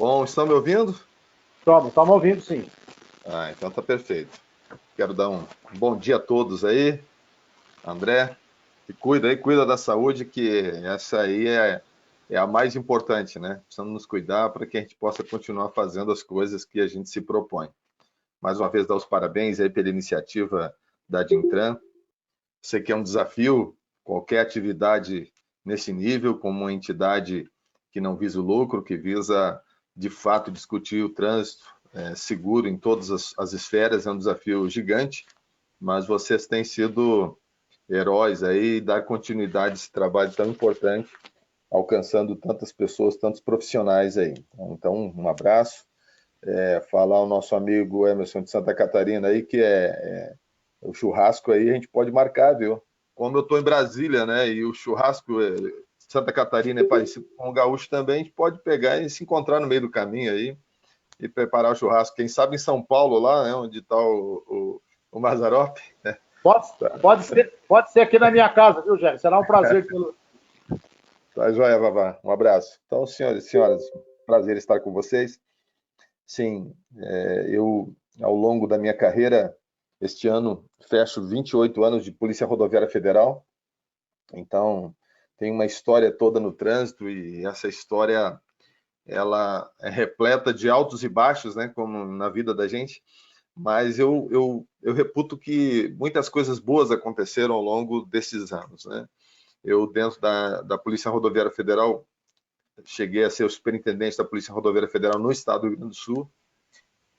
Bom, estão me ouvindo? Estamos ouvindo, sim. Então tá perfeito. Quero dar um bom dia a todos aí. André, se cuida aí, cuida da saúde, que essa aí é a mais importante, né? Precisamos nos cuidar para que a gente possa continuar fazendo as coisas que a gente se propõe. Mais uma vez, dar os parabéns aí pela iniciativa da Dintran. Sei que é um desafio, qualquer atividade nesse nível, como uma entidade que não visa o lucro, que visa, de fato, discutir o trânsito seguro em todas as esferas, é um desafio gigante, mas vocês têm sido heróis aí, dar continuidade a esse trabalho tão importante, alcançando tantas pessoas, tantos profissionais aí. Então, um abraço. Falar ao nosso amigo Emerson de Santa Catarina aí, que o churrasco aí a gente pode marcar, viu? Como eu estou em Brasília, né? E o churrasco Santa Catarina é parecido com o gaúcho também, a gente pode pegar e se encontrar no meio do caminho aí e preparar o churrasco. Quem sabe em São Paulo, lá, né? Onde está o Mazzaropi. Pode ser aqui na minha casa, viu, Jair? Será um prazer tê-lo. Tá joia, Vavá. Um abraço. Então, senhores e senhoras, prazer estar com vocês. Sim, eu, ao longo da minha carreira, este ano, fecho 28 anos de Polícia Rodoviária Federal. Então, tem uma história toda no trânsito e essa história ela é repleta de altos e baixos, né, como na vida da gente. Mas eu reputo que muitas coisas boas aconteceram ao longo desses anos, né? Eu, dentro da Polícia Rodoviária Federal, cheguei a ser o superintendente da Polícia Rodoviária Federal no estado do Rio Grande do Sul.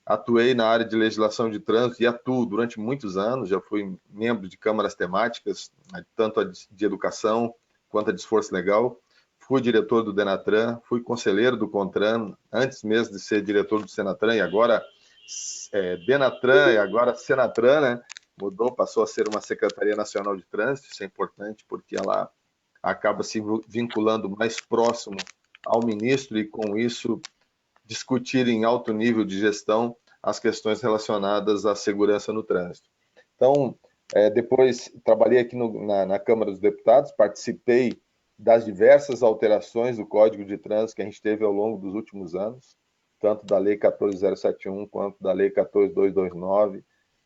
Atuei na área de legislação de trânsito e atuo durante muitos anos, já fui membro de câmaras temáticas, tanto a de educação quanto a de esforço legal. Fui diretor do Denatran, fui conselheiro do Contran, antes mesmo de ser diretor do Senatran, e agora Denatran e agora Senatran, né? Mudou, passou a ser uma Secretaria Nacional de Trânsito, isso é importante porque ela acaba se vinculando mais próximo ao ministro e com isso discutir em alto nível de gestão as questões relacionadas à segurança no trânsito. Então, depois trabalhei aqui na Câmara dos Deputados, participei das diversas alterações do Código de Trânsito que a gente teve ao longo dos últimos anos, tanto da Lei 14.071 quanto da Lei 14.229,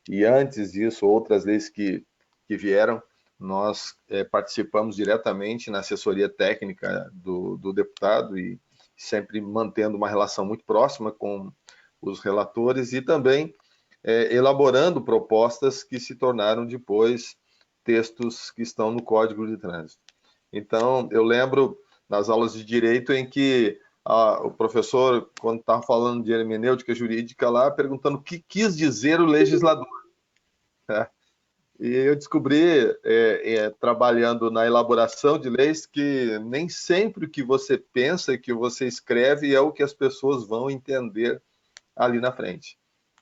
e antes disso, outras leis que vieram, nós participamos diretamente na assessoria técnica do deputado e sempre mantendo uma relação muito próxima com os relatores e também elaborando propostas que se tornaram depois textos que estão no Código de Trânsito. Então, eu lembro nas aulas de direito em que o professor, quando estava falando de hermenêutica jurídica lá, perguntando o que quis dizer o legislador. Né? E eu descobri, trabalhando na elaboração de leis, que nem sempre o que você pensa e que você escreve é o que as pessoas vão entender ali na frente.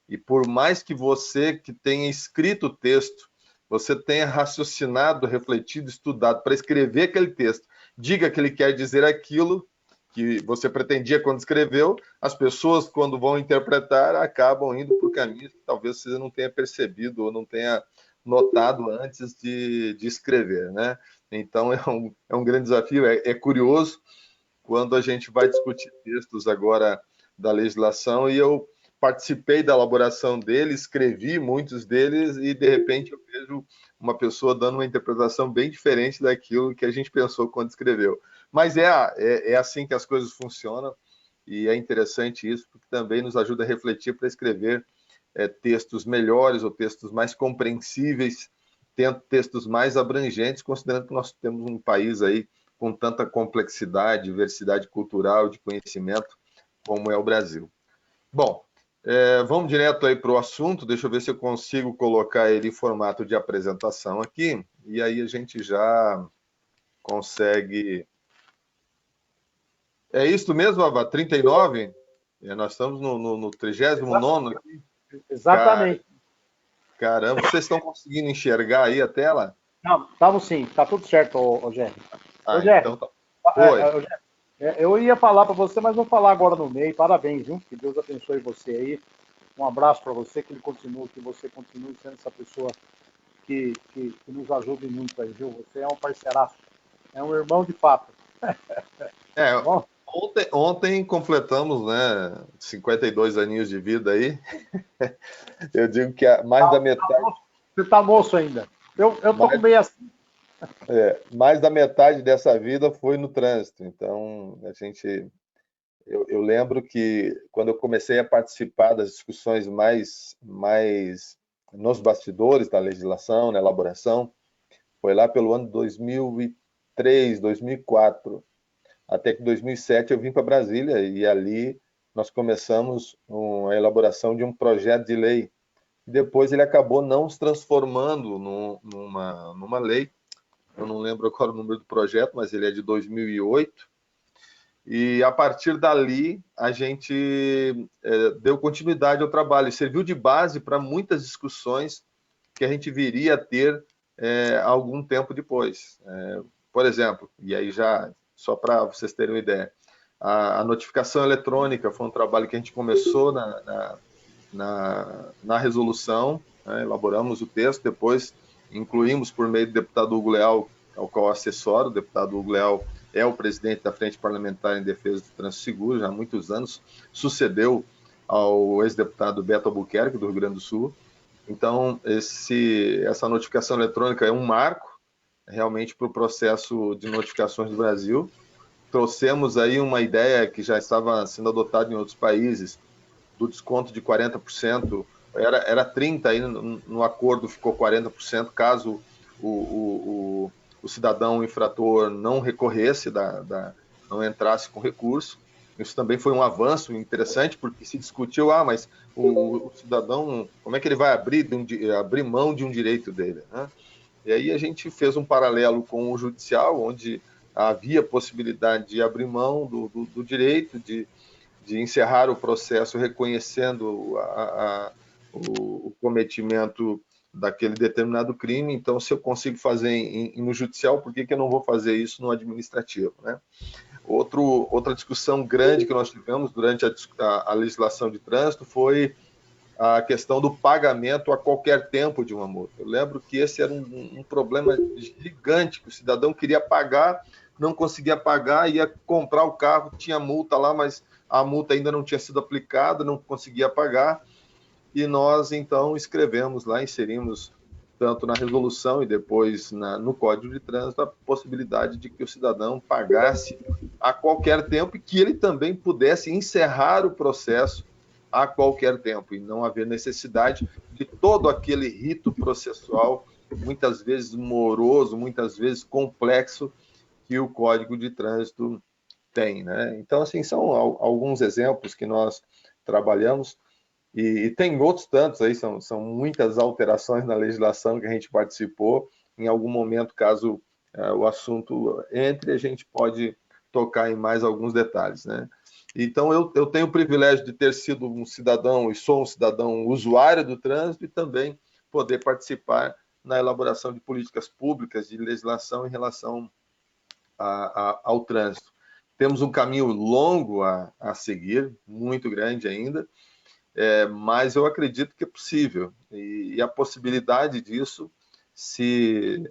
E por mais que você que tenha escrito o texto, você tenha raciocinado, refletido, estudado para escrever aquele texto, diga que ele quer dizer aquilo que você pretendia quando escreveu, as pessoas, quando vão interpretar, acabam indo por caminhos que talvez você não tenha percebido ou não tenha notado antes de escrever, né? Então, é um grande desafio, é curioso quando a gente vai discutir textos agora da legislação e eu participei da elaboração deles, escrevi muitos deles e, de repente, eu vejo uma pessoa dando uma interpretação bem diferente daquilo que a gente pensou quando escreveu. Mas é assim que as coisas funcionam e é interessante isso, porque também nos ajuda a refletir para escrever textos melhores ou textos mais compreensíveis, textos mais abrangentes, considerando que nós temos um país aí com tanta complexidade, diversidade cultural, de conhecimento, como é o Brasil. Bom, vamos direto aí para o assunto, deixa eu ver se eu consigo colocar ele em formato de apresentação aqui, e aí a gente já consegue... É isso mesmo, Ava? 39? Nós estamos no 39º aqui. Exatamente. Caramba, vocês estão conseguindo enxergar aí a tela? Não, estamos sim, está tudo certo, ô Jerry. Ô Jerry, Então tá. Oi. eu ia falar para você, mas vou falar agora no meio. Parabéns, viu? Que Deus abençoe você aí. Um abraço para você, que você continue sendo essa pessoa que nos ajude muito aí, viu? Você é um parceiraço, é um irmão de fato. É, Tá bom? Ontem completamos, né, 52 aninhos de vida aí. Eu digo que mais da metade, Você está moço ainda. Eu tô com mais, meia. mais da metade dessa vida foi no trânsito. Então, eu lembro que quando eu comecei a participar das discussões mais nos bastidores da legislação, na elaboração, foi lá pelo ano 2003, 2004, até que em 2007 eu vim para Brasília e ali nós começamos a elaboração de um projeto de lei. Depois ele acabou não se transformando numa lei. Eu não lembro qual é o número do projeto, mas ele é de 2008. E a partir dali a gente deu continuidade ao trabalho. Serviu de base para muitas discussões que a gente viria a ter algum tempo depois. Por exemplo, e aí já só para vocês terem uma ideia, a notificação eletrônica foi um trabalho que a gente começou na resolução, né? Elaboramos o texto, depois incluímos por meio do deputado Hugo Leal, ao qual assessoro. O deputado Hugo Leal é o presidente da Frente Parlamentar em Defesa do Trânsito Seguro, já há muitos anos, sucedeu ao ex-deputado Beto Albuquerque, do Rio Grande do Sul. Então, essa notificação eletrônica é um marco, realmente, para o processo de notificações do Brasil. Trouxemos aí uma ideia que já estava sendo adotada em outros países, do desconto de 40%, era 30%, aí no acordo ficou 40%, caso o cidadão infrator não recorresse, não entrasse com recurso. Isso também foi um avanço interessante, porque se discutiu, mas o cidadão, como é que ele vai abrir mão de um direito dele, né? E aí a gente fez um paralelo com o judicial, onde havia possibilidade de abrir mão do direito, de encerrar o processo reconhecendo o cometimento daquele determinado crime. Então, se eu consigo fazer no judicial, por que eu não vou fazer isso no administrativo, né? Outra discussão grande que nós tivemos durante a legislação de trânsito foi a questão do pagamento a qualquer tempo de uma multa. Eu lembro que esse era um problema gigante, que o cidadão queria pagar, não conseguia pagar, ia comprar o carro, tinha multa lá, mas a multa ainda não tinha sido aplicada, não conseguia pagar, e nós então escrevemos lá, inserimos tanto na resolução e depois no Código de Trânsito a possibilidade de que o cidadão pagasse a qualquer tempo e que ele também pudesse encerrar o processo a qualquer tempo e não haver necessidade de todo aquele rito processual, muitas vezes moroso, muitas vezes complexo, que o Código de Trânsito tem, né? Então, assim, são alguns exemplos que nós trabalhamos e tem outros tantos aí, são muitas alterações na legislação que a gente participou. Em algum momento, caso o assunto entre, a gente pode tocar em mais alguns detalhes, né? Então, eu tenho o privilégio de ter sido um cidadão, e sou um cidadão usuário do trânsito, e também poder participar na elaboração de políticas públicas, de legislação em relação ao trânsito. Temos um caminho longo a seguir, muito grande ainda, mas eu acredito que é possível. E a possibilidade disso se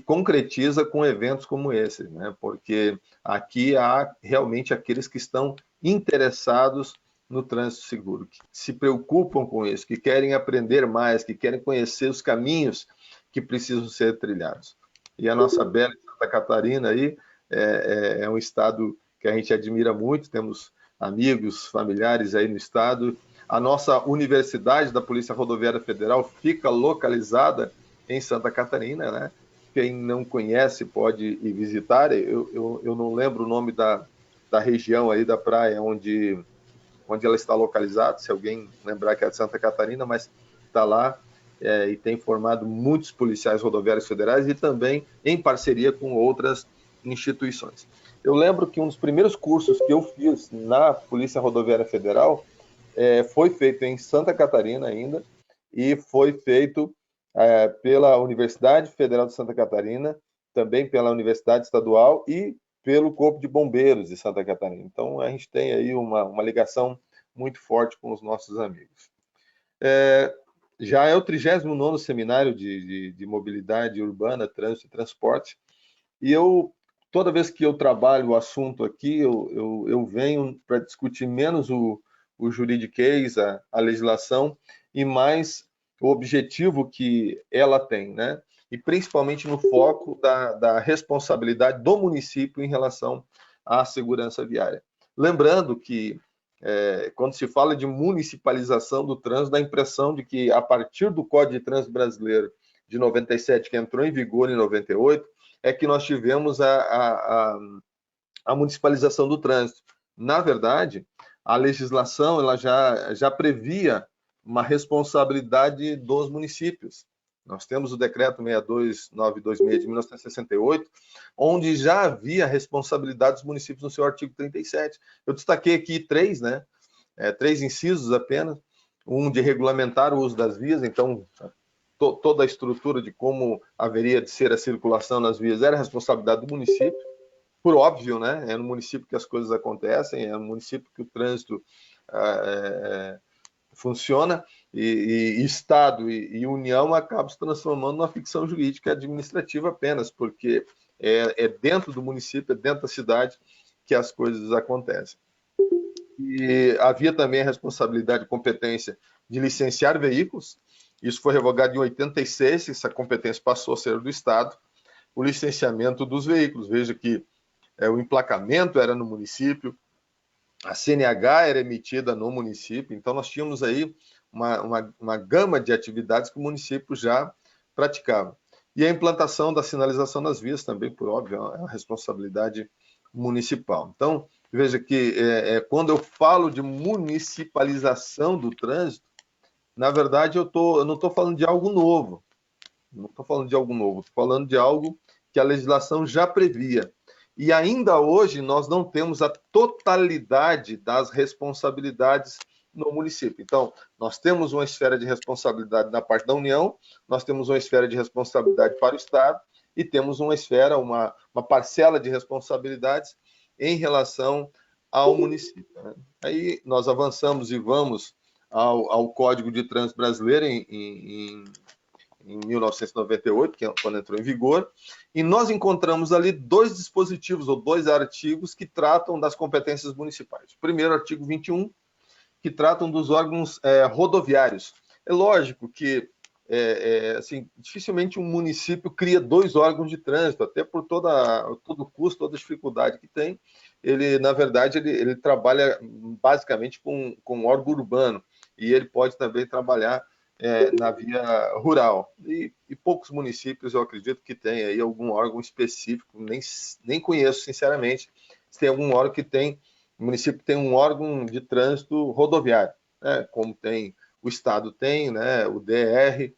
concretiza com eventos como esse, né? Porque aqui há realmente aqueles que estão interessados no trânsito seguro, que se preocupam com isso, que querem aprender mais, que querem conhecer os caminhos que precisam ser trilhados. E a nossa bela Santa Catarina aí é um estado que a gente admira muito, temos amigos, familiares aí no estado. A nossa universidade da Polícia Rodoviária Federal fica localizada em Santa Catarina, né? Quem não conhece pode ir visitar. Eu não lembro o nome da região aí da praia onde ela está localizada, se alguém lembrar que é de Santa Catarina, mas está lá e tem formado muitos policiais rodoviários federais e também em parceria com outras instituições. Eu lembro que um dos primeiros cursos que eu fiz na Polícia Rodoviária Federal foi feito em Santa Catarina ainda, e foi feito pela Universidade Federal de Santa Catarina, também pela Universidade Estadual e pelo Corpo de Bombeiros de Santa Catarina. Então, a gente tem aí uma ligação muito forte com os nossos amigos. Já é o 39º Seminário de Mobilidade Urbana, Trânsito e Transporte, e eu toda vez que eu trabalho o assunto aqui, eu venho para discutir menos o juridiquês, a legislação, e mais o objetivo que ela tem, né? E principalmente no foco da responsabilidade do município em relação à segurança viária. Lembrando que, quando se fala de municipalização do trânsito, dá a impressão de que, a partir do Código de Trânsito Brasileiro de 97, que entrou em vigor em 98, é que nós tivemos a municipalização do trânsito. Na verdade, a legislação ela já previa uma responsabilidade dos municípios. Nós temos o decreto 62.926 de 1968, onde já havia responsabilidade dos municípios no seu artigo 37. Eu destaquei aqui três, né? Três incisos apenas. Um de regulamentar o uso das vias, então toda a estrutura de como haveria de ser a circulação nas vias era responsabilidade do município, por óbvio, né? É no município que as coisas acontecem, é no município que o trânsito funciona, e Estado e União acabam se transformando numa ficção jurídica administrativa apenas, porque é dentro do município, é dentro da cidade que as coisas acontecem. E havia também a responsabilidade e competência de licenciar veículos. Isso foi revogado em 86, essa competência passou a ser do Estado. O licenciamento dos veículos, veja que o emplacamento era no município, a CNH era emitida no município, então nós tínhamos aí uma gama de atividades que o município já praticava. E a implantação da sinalização nas vias também, por óbvio, é uma responsabilidade municipal. Então, veja que quando eu falo de municipalização do trânsito, na verdade eu não estou falando de algo novo. Não estou falando de algo novo, estou falando de algo que a legislação já previa. E ainda hoje nós não temos a totalidade das responsabilidades no município. Então, nós temos uma esfera de responsabilidade na parte da União, nós temos uma esfera de responsabilidade para o Estado e temos uma esfera, uma parcela de responsabilidades em relação ao município, né? Aí nós avançamos e vamos ao Código de Trânsito Brasileiro em 1998, que é quando entrou em vigor, e nós encontramos ali dois dispositivos, ou dois artigos, que tratam das competências municipais. O primeiro, artigo 21, que tratam dos órgãos rodoviários. É lógico que assim, dificilmente um município cria dois órgãos de trânsito, até por todo o custo, toda a dificuldade que tem. Ele, na verdade, ele trabalha basicamente com órgão urbano, e ele pode também trabalhar na via rural. E poucos municípios, eu acredito, que tem aí algum órgão específico, nem conheço, sinceramente, se tem algum órgão que tem. O município tem um órgão de trânsito rodoviário, né? Como tem o Estado, tem, né? O DR,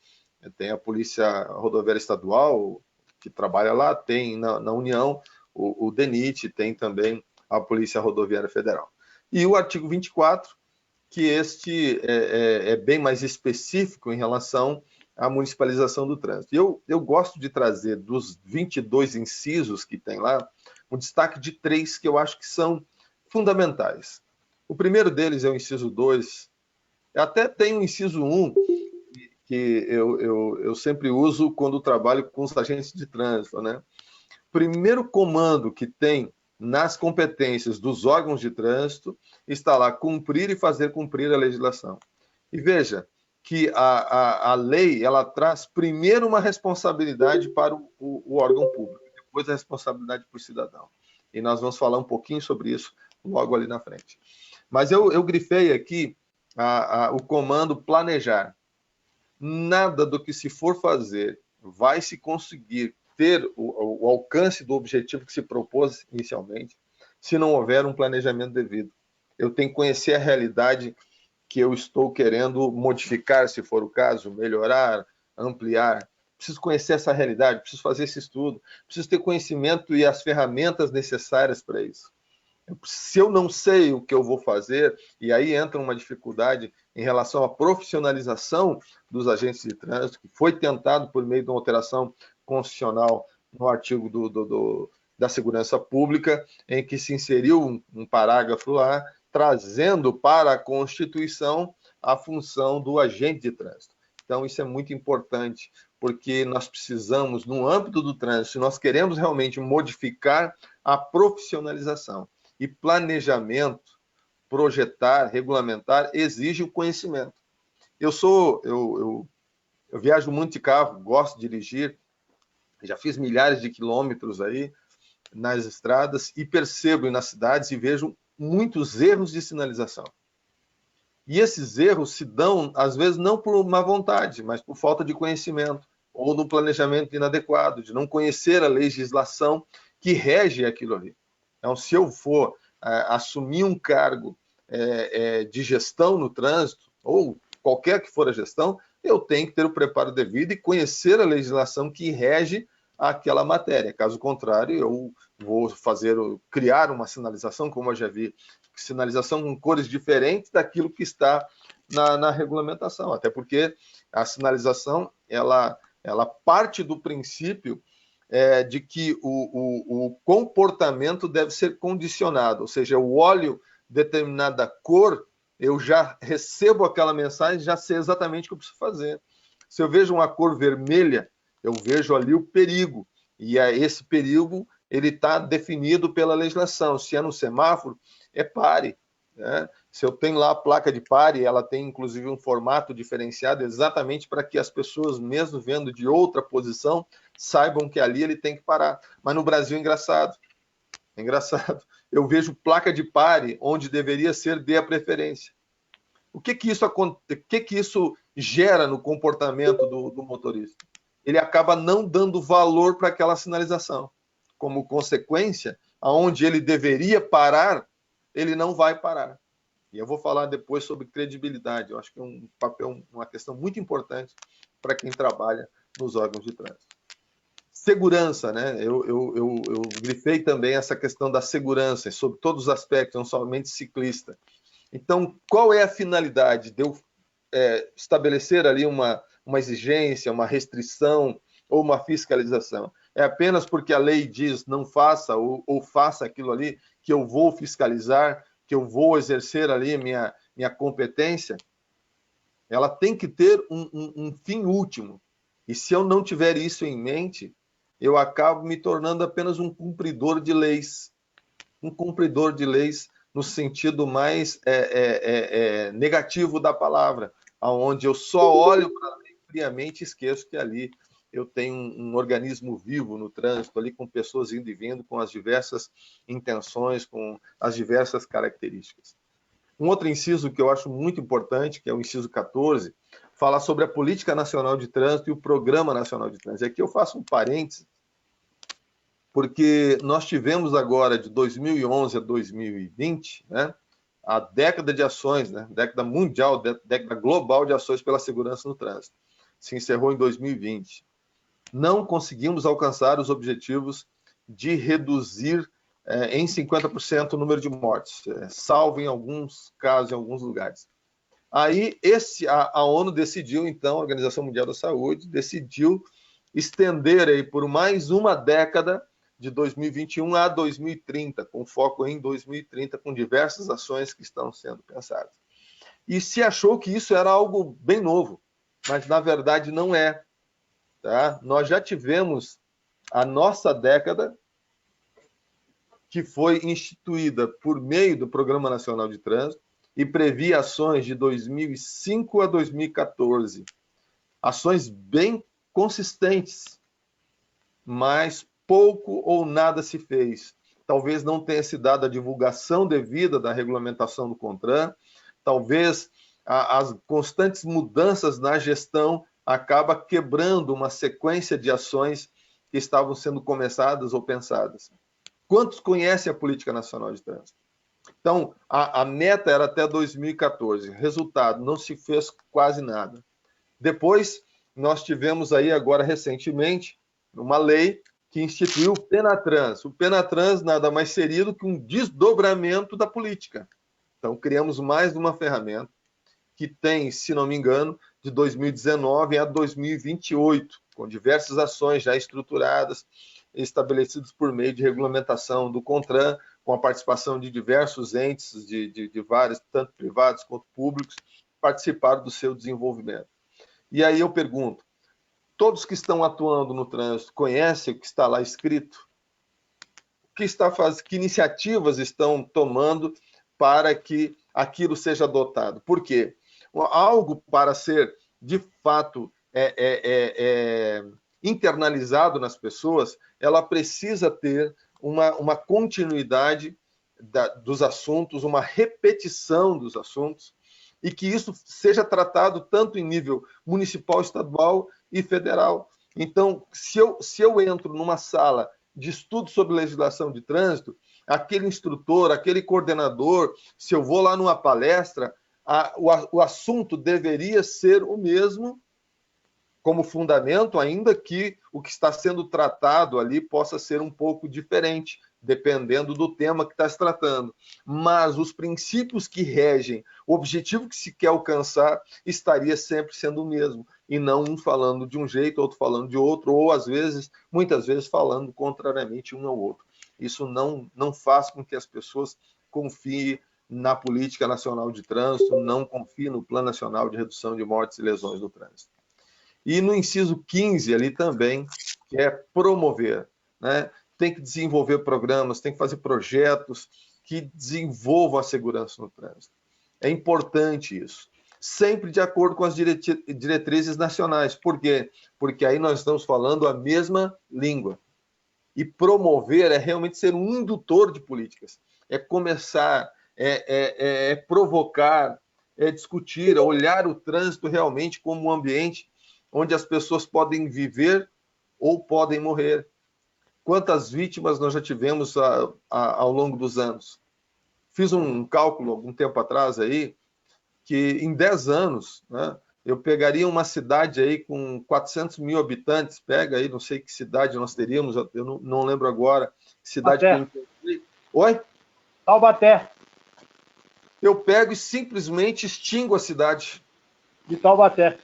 tem a Polícia Rodoviária Estadual, que trabalha lá, tem na União o DENIT, tem também a Polícia Rodoviária Federal. E o artigo 24, que este é bem mais específico em relação à municipalização do trânsito. Eu gosto de trazer, dos 22 incisos que tem lá, um destaque de 3 que eu acho que são fundamentais. O primeiro deles é o inciso 2. Até tem o inciso 1, que eu sempre uso quando trabalho com os agentes de trânsito, né? Primeiro comando que tem nas competências dos órgãos de trânsito está lá: cumprir e fazer cumprir a legislação. E veja que a lei ela traz primeiro uma responsabilidade para o órgão público, depois a responsabilidade para o cidadão. E nós vamos falar um pouquinho sobre isso logo ali na frente. Mas eu grifei aqui o comando planejar. Nada do que se for fazer vai se conseguir ter o alcance do objetivo que se propôs inicialmente se não houver um planejamento devido. Eu tenho que conhecer a realidade que eu estou querendo modificar, se for o caso, melhorar, ampliar. Preciso conhecer essa realidade, preciso fazer esse estudo, preciso ter conhecimento e as ferramentas necessárias para isso. Se eu não sei o que eu vou fazer, e aí entra uma dificuldade em relação à profissionalização dos agentes de trânsito, que foi tentado por meio de uma alteração constitucional no artigo da segurança pública, em que se inseriu um parágrafo lá, trazendo para a Constituição a função do agente de trânsito. Então, isso é muito importante, porque nós precisamos, no âmbito do trânsito, se nós queremos realmente modificar a profissionalização e planejamento, projetar, regulamentar, exige o conhecimento. Eu viajo muito de carro, gosto de dirigir, já fiz milhares de quilômetros aí nas estradas e percebo nas cidades e vejo muitos erros de sinalização. E esses erros se dão, às vezes, não por má vontade, mas por falta de conhecimento ou no planejamento inadequado, de não conhecer a legislação que rege aquilo ali. Então, se eu for assumir um cargo de gestão no trânsito, ou qualquer que for a gestão, eu tenho que ter o preparo devido e conhecer a legislação que rege aquela matéria. Caso contrário, eu vou criar uma sinalização, como eu já vi, sinalização com cores diferentes daquilo que está na regulamentação, até porque a sinalização ela parte do princípio de que o comportamento deve ser condicionado, ou seja, eu olho determinada cor, eu já recebo aquela mensagem, já sei exatamente o que eu preciso fazer. Se eu vejo uma cor vermelha, eu vejo ali o perigo, e esse perigo ele está definido pela legislação. Se é no semáforo, é pare. Né? Se eu tenho lá a placa de pare, ela tem inclusive um formato diferenciado exatamente para que as pessoas, mesmo vendo de outra posição, saibam que ali ele tem que parar. Mas no Brasil é engraçado. É engraçado. Eu vejo placa de pare onde deveria ser dê a preferência. O que isso gera no comportamento do motorista? Ele acaba não dando valor para aquela sinalização. Como consequência, aonde ele deveria parar, ele não vai parar. E eu vou falar depois sobre credibilidade. Eu acho que é um papel, uma questão muito importante para quem trabalha nos órgãos de trânsito. Segurança, né? Eu grifei também essa questão da segurança, sobre todos os aspectos, não somente ciclista. Então, qual é a finalidade de eu estabelecer ali uma exigência, uma restrição ou uma fiscalização? É apenas porque a lei diz não faça ou faça aquilo ali que eu vou fiscalizar, que eu vou exercer ali minha competência? Ela tem que ter um fim último. E se eu não tiver isso em mente, eu acabo me tornando apenas um cumpridor de leis. Um cumpridor de leis no sentido mais negativo da palavra, onde eu só olho para a lei friamente e esqueço que ali eu tenho um organismo vivo no trânsito, ali com pessoas indo e vindo, com as diversas intenções, com as diversas características. Um outro inciso que eu acho muito importante, que é o inciso 14, fala sobre a Política Nacional de Trânsito e o Programa Nacional de Trânsito. Aqui eu faço um parênteses, porque nós tivemos agora, de 2011 a 2020, né, a década de ações, né, década mundial, década global de ações pela segurança no trânsito. Se encerrou em 2020. Não conseguimos alcançar os objetivos de reduzir em 50% o número de mortes, salvo em alguns casos, em alguns lugares. Aí a ONU decidiu, então, a Organização Mundial da Saúde, decidiu estender aí por mais uma década, de 2021 a 2030, com foco em 2030, com diversas ações que estão sendo pensadas. E se achou que isso era algo bem novo, mas na verdade não é. Tá? Nós já tivemos a nossa década, que foi instituída por meio do Programa Nacional de Trânsito e previa ações de 2005 a 2014. Ações bem consistentes, mas pouco ou nada se fez. Talvez não tenha se dado a divulgação devida da regulamentação do CONTRAN, talvez as constantes mudanças na gestão acaba quebrando uma sequência de ações que estavam sendo começadas ou pensadas. Quantos conhecem a Política Nacional de Trânsito? Então, a meta era até 2014. Resultado, não se fez quase nada. Depois, nós tivemos aí agora recentemente uma lei que instituiu o Penatrans. O Penatrans nada mais seria do que um desdobramento da política. Então, criamos mais uma ferramenta que tem, se não me engano, de 2019 a 2028, com diversas ações já estruturadas, estabelecidas por meio de regulamentação do CONTRAN, com a participação de diversos entes, de vários, tanto privados quanto públicos, participaram do seu desenvolvimento. E aí eu pergunto, todos que estão atuando no trânsito conhecem o que está lá escrito? Que iniciativas estão tomando para que aquilo seja adotado? Por quê? Algo para ser, de fato, internalizado nas pessoas, ela precisa ter uma continuidade dos assuntos, uma repetição dos assuntos, e que isso seja tratado tanto em nível municipal, estadual e federal. Então, se eu entro numa sala de estudo sobre legislação de trânsito, aquele instrutor, aquele coordenador, se eu vou lá numa palestra, o assunto deveria ser o mesmo como fundamento, ainda que o que está sendo tratado ali possa ser um pouco diferente, dependendo do tema que está se tratando. Mas os princípios que regem o objetivo que se quer alcançar estaria sempre sendo o mesmo, e não um falando de um jeito, outro falando de outro, ou às vezes, muitas vezes, falando contrariamente um ao outro. Isso não faz com que as pessoas confiem na política nacional de trânsito, não confiem no Plano Nacional de Redução de Mortes e Lesões no Trânsito. E no inciso 15 ali também, que é promover, né? Tem que desenvolver programas, tem que fazer projetos que desenvolvam a segurança no trânsito. É importante isso. Sempre de acordo com as diretrizes nacionais. Por quê? Porque aí nós estamos falando a mesma língua. E promover é realmente ser um indutor de políticas. É começar, provocar, é discutir, é olhar o trânsito realmente como um ambiente onde as pessoas podem viver ou podem morrer. Quantas vítimas nós já tivemos ao longo dos anos? Fiz um cálculo algum tempo atrás aí, que em 10 anos, né, eu pegaria uma cidade aí com 400 mil habitantes, pega aí, não sei que cidade nós teríamos, eu não lembro agora, que cidade que eu encontrei. Oi? Taubaté. Eu pego e simplesmente extingo a cidade. De Taubaté.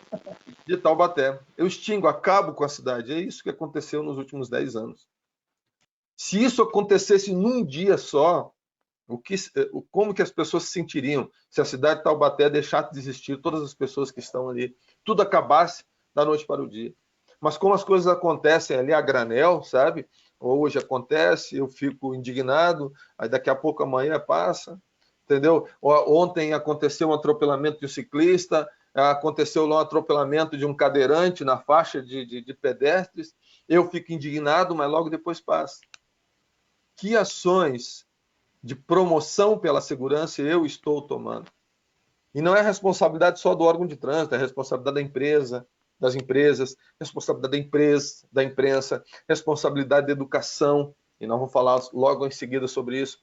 De Taubaté. Eu extingo, acabo com a cidade. É isso que aconteceu nos últimos 10 anos. Se isso acontecesse num dia só, como que as pessoas se sentiriam se a cidade de Taubaté deixasse de existir, todas as pessoas que estão ali, tudo acabasse da noite para o dia? Mas como as coisas acontecem ali a granel, sabe? Hoje acontece, eu fico indignado, aí daqui a pouco amanhã passa, entendeu? Ontem aconteceu um atropelamento de um ciclista, aconteceu lá um atropelamento de um cadeirante na faixa de pedestres, eu fico indignado, mas logo depois passa. Que ações de promoção pela segurança eu estou tomando? E não é responsabilidade só do órgão de trânsito, é responsabilidade da empresa, das empresas, responsabilidade da imprensa, responsabilidade da educação, e nós vamos falar logo em seguida sobre isso.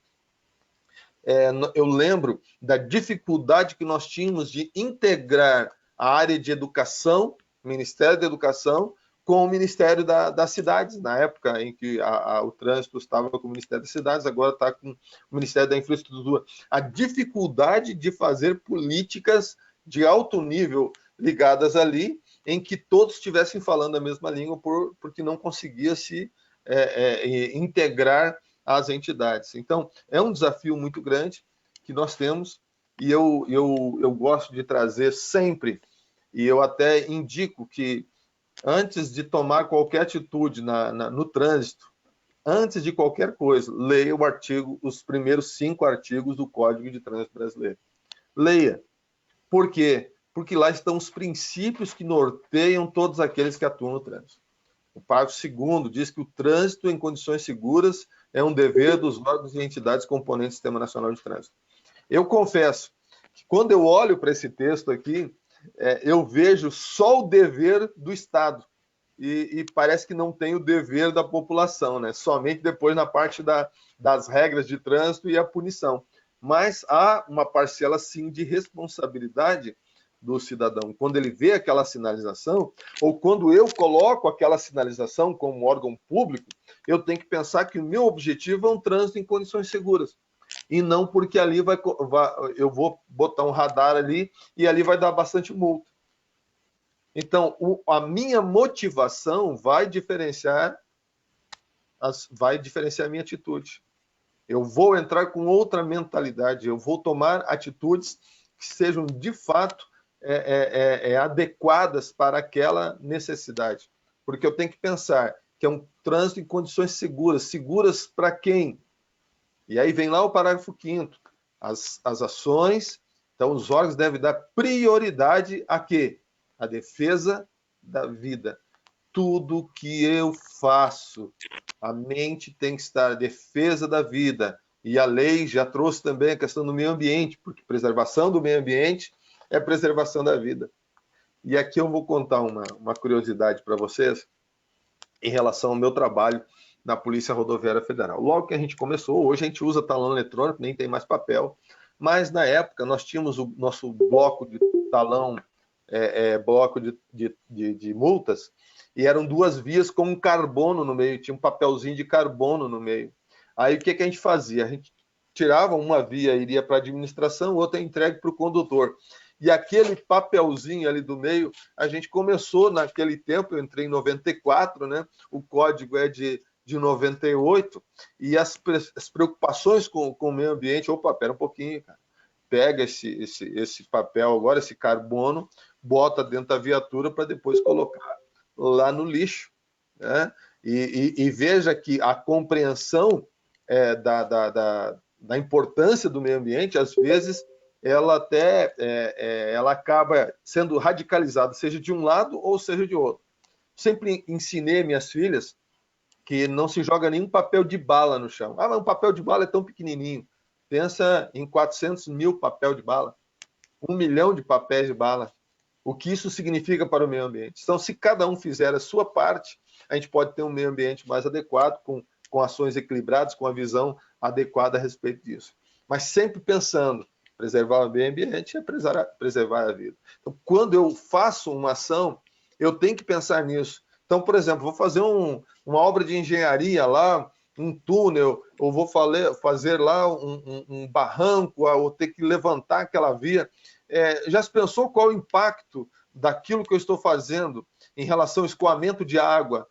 Eu lembro da dificuldade que nós tínhamos de integrar a área de educação, Ministério da Educação, com o Ministério das Cidades, na época em que o trânsito estava com o Ministério das Cidades, agora está com o Ministério da Infraestrutura. A dificuldade de fazer políticas de alto nível ligadas ali, em que todos estivessem falando a mesma língua, porque não conseguia se integrar às entidades. Então, é um desafio muito grande que nós temos, e eu gosto de trazer sempre, e eu até indico que antes de tomar qualquer atitude no trânsito, antes de qualquer coisa, leia os primeiros 5 artigos do Código de Trânsito Brasileiro. Leia. Por quê? Porque lá estão os princípios que norteiam todos aqueles que atuam no trânsito. O parágrafo 2º diz que o trânsito em condições seguras é um dever dos órgãos e entidades componentes do Sistema Nacional de Trânsito. Eu confesso que quando eu olho para esse texto aqui, eu vejo só o dever do Estado e parece que não tem o dever da população, né? Somente depois na parte das regras de trânsito e a punição. Mas há uma parcela, sim, de responsabilidade do cidadão. Quando ele vê aquela sinalização, ou quando eu coloco aquela sinalização como órgão público, eu tenho que pensar que o meu objetivo é um trânsito em condições seguras. E não porque ali eu vou botar um radar ali e ali vai dar bastante multa. Então, a minha motivação vai diferenciar a minha atitude. Eu vou entrar com outra mentalidade, eu vou tomar atitudes que sejam, de fato, adequadas para aquela necessidade. porque eu tenho que pensar que é um trânsito em condições seguras. Seguras para quem? E aí vem lá o parágrafo 5º. As ações, então os órgãos devem dar prioridade a quê? A defesa da vida. Tudo que eu faço, a mente tem que estar a defesa da vida. E a lei já trouxe também a questão do meio ambiente, porque preservação do meio ambiente é preservação da vida. E aqui eu vou contar uma curiosidade para vocês em relação ao meu trabalho na Polícia Rodoviária Federal. Logo que a gente começou, hoje a gente usa talão eletrônico, nem tem mais papel, mas na época nós tínhamos o nosso bloco de talão, bloco de multas, e eram 2 vias com um carbono no meio, tinha um papelzinho de carbono no meio. Aí o que a gente fazia? A gente tirava uma via, iria para a administração, outra entregue para o condutor. E aquele papelzinho ali do meio, a gente começou naquele tempo, eu entrei em 94, né? O código é de 98, e as preocupações com o meio ambiente, opa, pera um pouquinho, cara. Pega esse papel agora, esse carbono, bota dentro da viatura para depois colocar lá no lixo, né? E veja que a compreensão da importância do meio ambiente, às vezes, ela até ela acaba sendo radicalizada, seja de um lado ou seja de outro. Sempre ensinei minhas filhas que não se joga nenhum papel de bala no chão. Ah, mas um papel de bala é tão pequenininho. Pensa em 400 mil papel de bala, 1 milhão de papéis de bala. O que isso significa para o meio ambiente? Então, se cada um fizer a sua parte, a gente pode ter um meio ambiente mais adequado, com ações equilibradas, com a visão adequada a respeito disso. Mas sempre pensando, preservar o meio ambiente é preservar a vida. Então, quando eu faço uma ação, eu tenho que pensar nisso. Então, por exemplo, vou fazer uma obra de engenharia lá, um túnel, ou vou fazer lá um barranco, ou ter que levantar aquela via. Já se pensou qual o impacto daquilo que eu estou fazendo em relação ao escoamento de água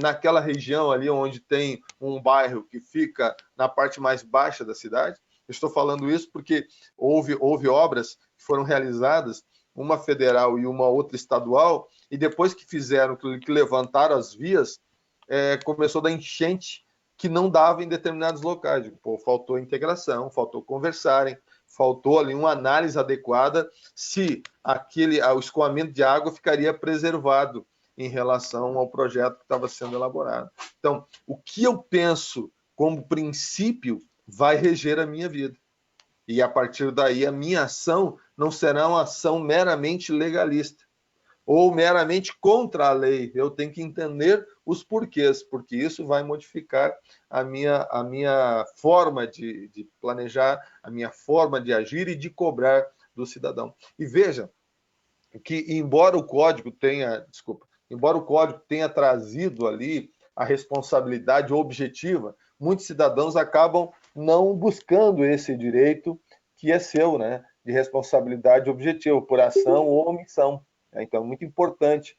naquela região ali onde tem um bairro que fica na parte mais baixa da cidade? Eu estou falando isso porque houve obras que foram realizadas, uma federal e uma outra estadual, e depois que fizeram, que levantaram as vias, começou a dar enchente que não dava em determinados locais. Pô, faltou integração, faltou conversarem, faltou ali uma análise adequada se o escoamento de água ficaria preservado em relação ao projeto que estava sendo elaborado. Então, o que eu penso como princípio vai reger a minha vida. E a partir daí, a minha ação não será uma ação meramente legalista ou meramente contra a lei. Eu tenho que entender os porquês, porque isso vai modificar a minha forma de planejar, a minha forma de agir e de cobrar do cidadão. E veja que, embora o código tenha trazido ali a responsabilidade objetiva, muitos cidadãos acabam não buscando esse direito que é seu, né, de responsabilidade objetiva, por ação ou omissão. Então, é muito importante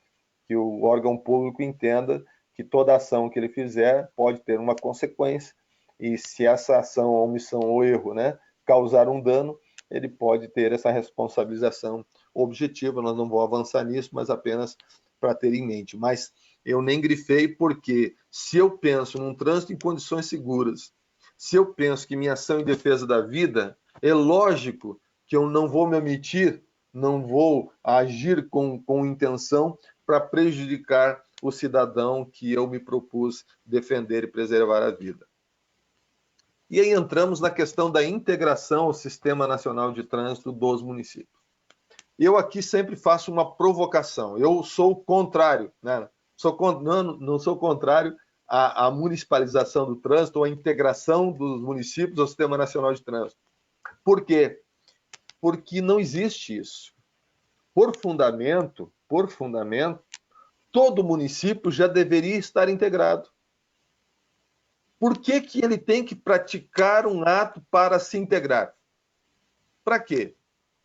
que o órgão público entenda que toda ação que ele fizer pode ter uma consequência, e se essa ação, omissão ou erro, né, causar um dano, ele pode ter essa responsabilização objetiva. Nós não vamos avançar nisso, mas apenas para ter em mente. Mas eu nem grifei, porque se eu penso num trânsito em condições seguras, se eu penso que minha ação em defesa da vida, é lógico que eu não vou me omitir, não vou agir com intenção para prejudicar o cidadão que eu me propus defender e preservar a vida. E aí entramos na questão da integração ao Sistema Nacional de Trânsito dos municípios. Eu aqui sempre faço uma provocação. Eu sou contrário, né? Não sou contrário à municipalização do trânsito ou à integração dos municípios ao Sistema Nacional de Trânsito. Por quê? Porque não existe isso. Por fundamento, todo município já deveria estar integrado. Por que ele tem que praticar um ato para se integrar? Para quê?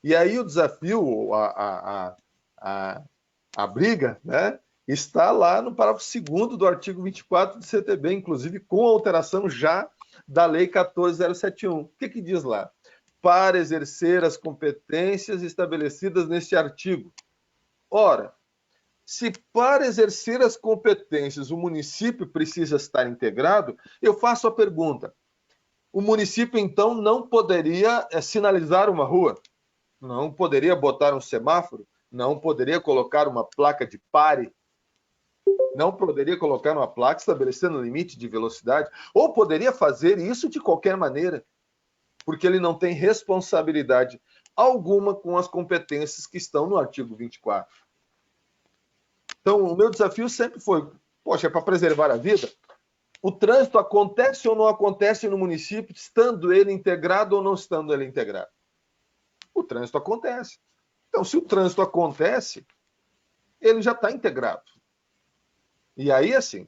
E aí o desafio, a briga, né, está lá no parágrafo 2º do artigo 24 do CTB, inclusive com alteração já da Lei 14.071. O que diz lá? Para exercer as competências estabelecidas neste artigo. Ora, Se para exercer as competências o município precisa estar integrado, eu faço a pergunta: o município então não poderia sinalizar uma rua? Não poderia botar um semáforo? Não poderia colocar uma placa de pare? Não poderia colocar uma placa estabelecendo limite de velocidade? Ou poderia fazer isso de qualquer maneira? Porque ele não tem responsabilidade alguma com as competências que estão no artigo 24. Então, o meu desafio sempre foi, poxa, é para preservar a vida? O trânsito acontece ou não acontece no município, estando ele integrado ou não estando ele integrado? O trânsito acontece. Então, se o trânsito acontece, ele já está integrado. E aí, assim,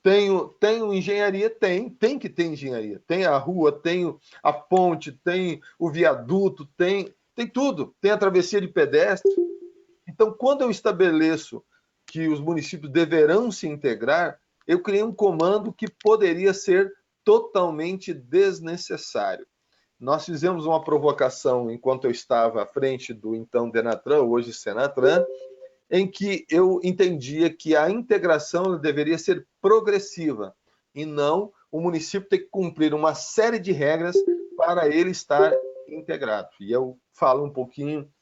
tenho engenharia? Tem que ter engenharia. Tem a rua, tem a ponte, tem o viaduto, tem tudo. Tem a travessia de pedestre. Então, quando eu estabeleço que os municípios deverão se integrar, eu criei um comando que poderia ser totalmente desnecessário. Nós fizemos uma provocação enquanto eu estava à frente do então Denatran, hoje Senatran, em que eu entendia que a integração deveria ser progressiva e não o município ter que cumprir uma série de regras para ele estar integrado. E eu falo um pouquinho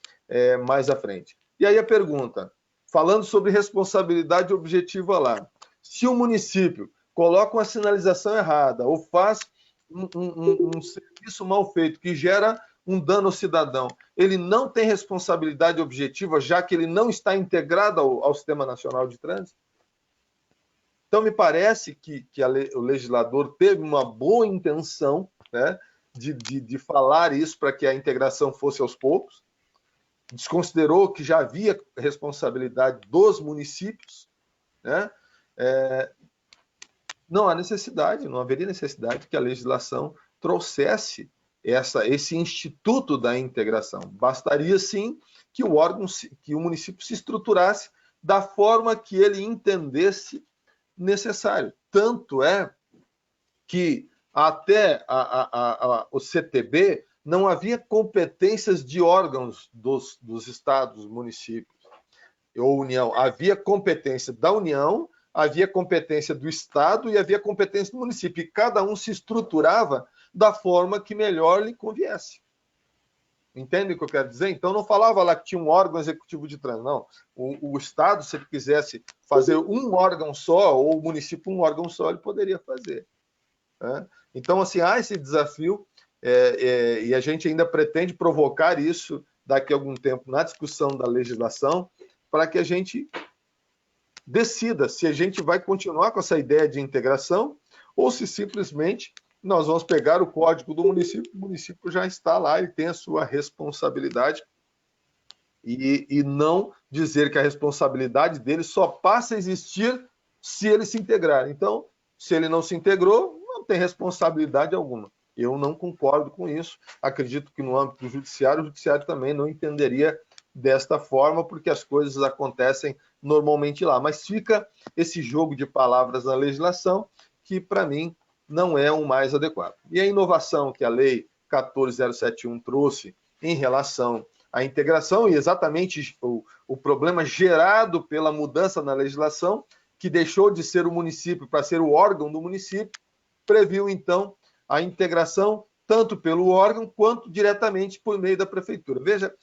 mais à frente. E aí a pergunta, falando sobre responsabilidade objetiva lá, se o município coloca uma sinalização errada ou faz um serviço mal feito que gera um dano ao cidadão, ele não tem responsabilidade objetiva, já que ele não está integrado ao Sistema Nacional de Trânsito? Então, me parece que o legislador teve uma boa intenção, né, de falar isso para que a integração fosse aos poucos, desconsiderou que já havia responsabilidade dos municípios, né? Não há necessidade, não haveria necessidade que a legislação trouxesse esse instituto da integração. Bastaria, sim, que o município se estruturasse da forma que ele entendesse necessário. Tanto é que até o CTB não havia competências de órgãos dos estados, municípios ou União. Havia competência da União, havia competência do Estado e havia competência do município. E cada um se estruturava da forma que melhor lhe conviesse. Entende o que eu quero dizer? Então, não falava lá que tinha um órgão executivo de trânsito, não. O Estado, se ele quisesse fazer um órgão só, ou o município um órgão só, ele poderia fazer. Né? Então, assim, há esse desafio e a gente ainda pretende provocar isso daqui a algum tempo na discussão da legislação, para que a gente decida se a gente vai continuar com essa ideia de integração ou se simplesmente nós vamos pegar o código do município, o município já está lá, ele tem a sua responsabilidade e não dizer que a responsabilidade dele só passa a existir se ele se integrar. Então, se ele não se integrou, não tem responsabilidade alguma. Eu não concordo com isso. Acredito que no âmbito do judiciário, o judiciário também não entenderia desta forma, porque as coisas acontecem normalmente lá. Mas fica esse jogo de palavras na legislação que, para mim, não é o mais adequado. E a inovação que a Lei 14.071 trouxe em relação à integração, e exatamente o problema gerado pela mudança na legislação, que deixou de ser o município para ser o órgão do município, previu, então, a integração tanto pelo órgão quanto diretamente por meio da prefeitura. Veja,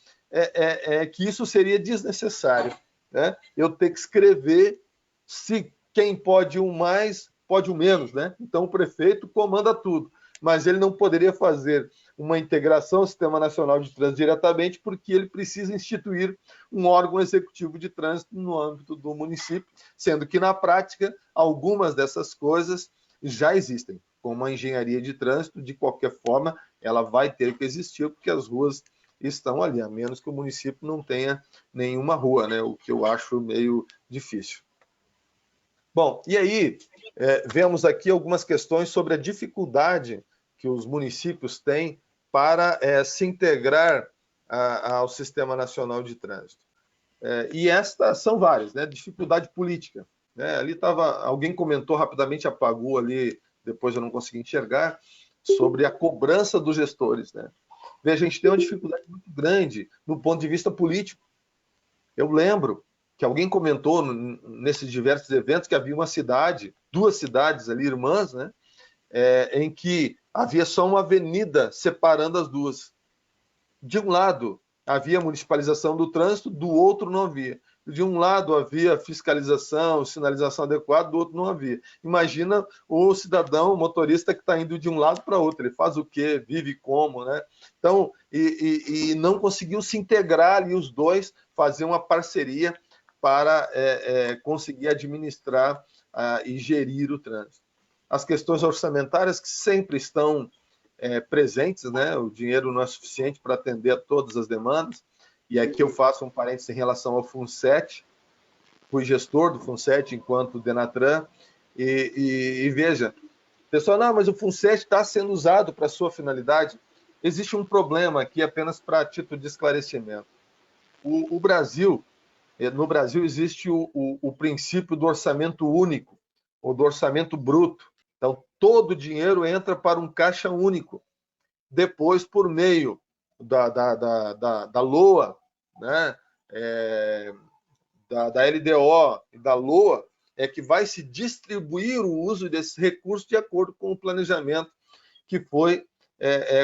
que isso seria desnecessário, né? Eu ter que escrever se quem pode um mais, pode um menos, né? Então o prefeito comanda tudo, mas ele não poderia fazer uma integração ao Sistema Nacional de Trânsito diretamente porque ele precisa instituir um órgão executivo de trânsito no âmbito do município, sendo que na prática algumas dessas coisas já existem, como a engenharia de trânsito, de qualquer forma, ela vai ter que existir, porque as ruas estão ali, a menos que o município não tenha nenhuma rua, né? O que eu acho meio difícil. Bom, e aí vemos aqui algumas questões sobre a dificuldade que os municípios têm para se integrar ao Sistema Nacional de Trânsito. E estas são várias, né? Dificuldade política. Né? Ali estava, alguém comentou rapidamente, apagou ali, depois eu não consegui enxergar, sobre a cobrança dos gestores. Né? Veja, a gente tem uma dificuldade muito grande no ponto de vista político. Eu lembro que alguém comentou nesses diversos eventos que havia uma cidade, duas cidades ali irmãs, né, em que havia só uma avenida separando as duas. De um lado havia municipalização do trânsito, do outro não havia. De um lado havia fiscalização, sinalização adequada, do outro não havia. Imagina o cidadão, o motorista que está indo de um lado para outro. Ele faz o quê? Vive como, né? Então, e não conseguiu se integrar ali os dois, fazer uma parceria para conseguir administrar e gerir o trânsito. As questões orçamentárias que sempre estão presentes, né? O dinheiro não é suficiente para atender a todas as demandas. E aqui eu faço um parênteses em relação ao FUNSET, fui gestor do FUNSET enquanto Denatran, e veja, pessoal, não, mas o FUNSET está sendo usado para sua finalidade. Existe um problema aqui, apenas para título de esclarecimento. O Brasil, no Brasil existe o princípio do orçamento único, ou do orçamento bruto. Então, todo o dinheiro entra para um caixa único. Depois, por meio da LOA, né, da LDO e da LOA, é que vai se distribuir o uso desses recursos de acordo com o planejamento que foi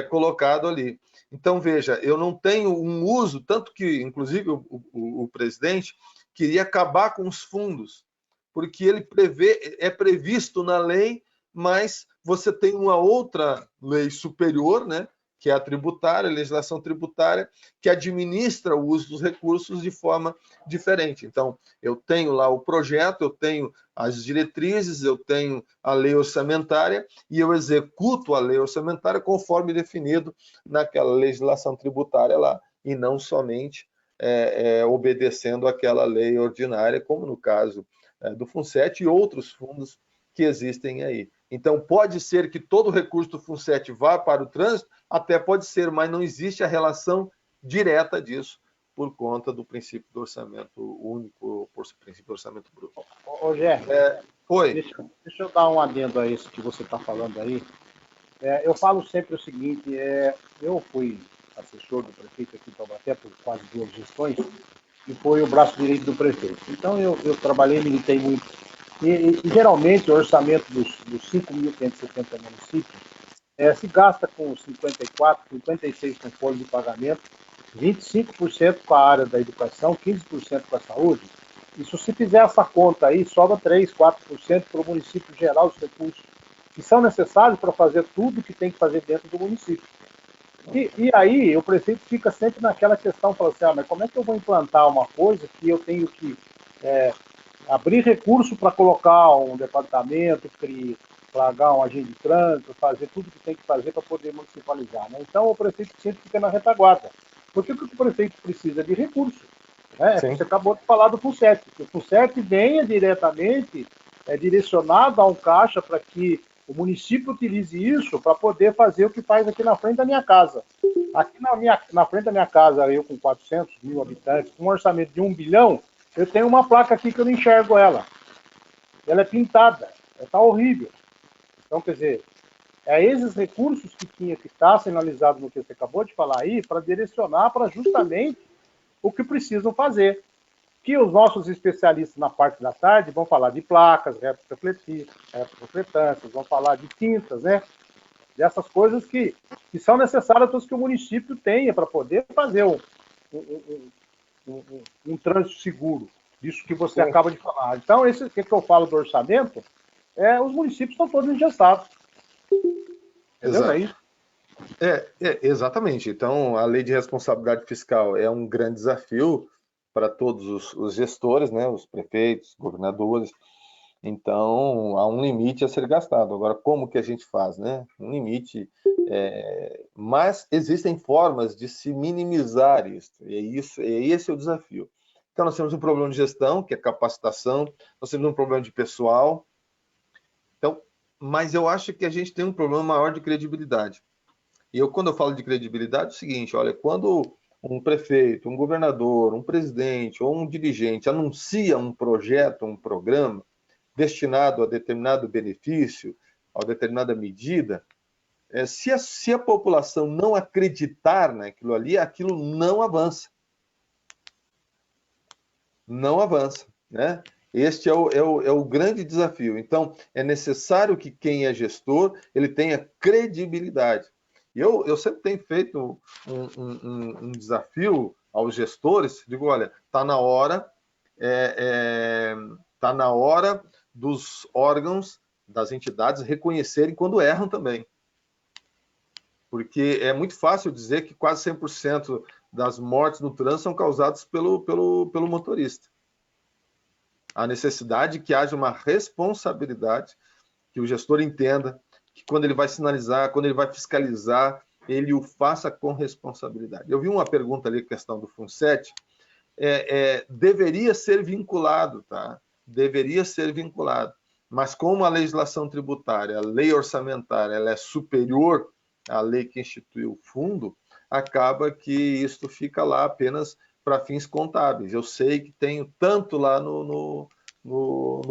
colocado ali. Então, veja, eu não tenho um uso, tanto que, inclusive, o presidente queria acabar com os fundos, porque ele é previsto na lei, mas você tem uma outra lei superior, né, que é a tributária, a legislação tributária, que administra o uso dos recursos de forma diferente. Então, eu tenho lá o projeto, eu tenho as diretrizes, eu tenho a lei orçamentária e eu executo a lei orçamentária conforme definido naquela legislação tributária lá, e não somente obedecendo aquela lei ordinária, como no caso do FUNSET e outros fundos que existem aí. Então, pode ser que todo o recurso do FUNSET vá para o trânsito, até pode ser, mas não existe a relação direta disso por conta do princípio do orçamento único, por princípio do orçamento bruto. Rogério, Oi. deixa eu dar um adendo a isso que você está falando aí. Eu falo sempre o seguinte, eu fui assessor do prefeito aqui em Taubaté por quase 2 gestões e foi o braço direito do prefeito. Então eu trabalhei, militei muito. E geralmente o orçamento dos 5.570 municípios se gasta com 54, 56 com folha de pagamento, 25% com a área da educação, 15% com a saúde. E se você fizer essa conta aí, sobra 3, 4% para o município gerar os recursos que são necessários para fazer tudo que tem que fazer dentro do município. E aí o prefeito fica sempre naquela questão, fala assim, mas como é que eu vou implantar uma coisa que eu tenho que abrir recurso para colocar um departamento, pagar um agente de trânsito, fazer tudo que tem que fazer para poder municipalizar. Né? Então o prefeito sempre fica na retaguarda. Porque o que o prefeito precisa de recurso? Né? Você acabou de falar do FUNSET. O FUNSET venha diretamente direcionado a um caixa para que o município utilize isso para poder fazer o que faz aqui na frente da minha casa. Aqui na frente da minha casa, eu com 400 mil habitantes, com um orçamento de 1 bilhão, eu tenho uma placa aqui que eu não enxergo ela. Ela é pintada, está horrível. Então, quer dizer, esses recursos que tinha que estar sinalizado no que você acabou de falar aí, para direcionar para justamente o que precisam fazer. Que os nossos especialistas na parte da tarde vão falar de placas, refletâncias, vão falar de tintas, né? Dessas coisas que são necessárias para que o município tenha para poder fazer um trânsito seguro. Isso que você acaba de falar. Então, esse que eu falo do orçamento, os municípios estão todos engessados. Entendeu? Não é isso? Exatamente. Então, a lei de responsabilidade fiscal é um grande desafio para todos os gestores, né, os prefeitos, governadores. Então, há um limite a ser gastado. Agora, como que a gente faz, né? Um limite. Mas existem formas de se minimizar isso. Esse é o desafio. Então, nós temos um problema de gestão, que é capacitação. Nós temos um problema de pessoal. Então, mas eu acho que a gente tem um problema maior de credibilidade. E quando eu falo de credibilidade, é o seguinte, olha, quando um prefeito, um governador, um presidente ou um dirigente anuncia um projeto, um programa destinado a determinado benefício, a determinada medida, se a população não acreditar naquilo ali, aquilo não avança. não avança, né? Este é o grande desafio. Então, é necessário que quem é gestor, ele tenha credibilidade. Eu sempre tenho feito um desafio aos gestores, digo, olha, está na hora, tá na hora dos órgãos, das entidades reconhecerem quando erram também. Porque é muito fácil dizer que quase 100% das mortes no trânsito são causadas pelo motorista. A necessidade de que haja uma responsabilidade, que o gestor entenda que quando ele vai sinalizar, quando ele vai fiscalizar, ele o faça com responsabilidade. Eu vi uma pergunta ali, questão do FUNSET, deveria ser vinculado, tá? Deveria ser vinculado. Mas como a legislação tributária, a lei orçamentária, ela é superior à lei que instituiu o fundo, acaba que isto fica lá apenas para fins contábeis. Eu sei que tenho tanto lá no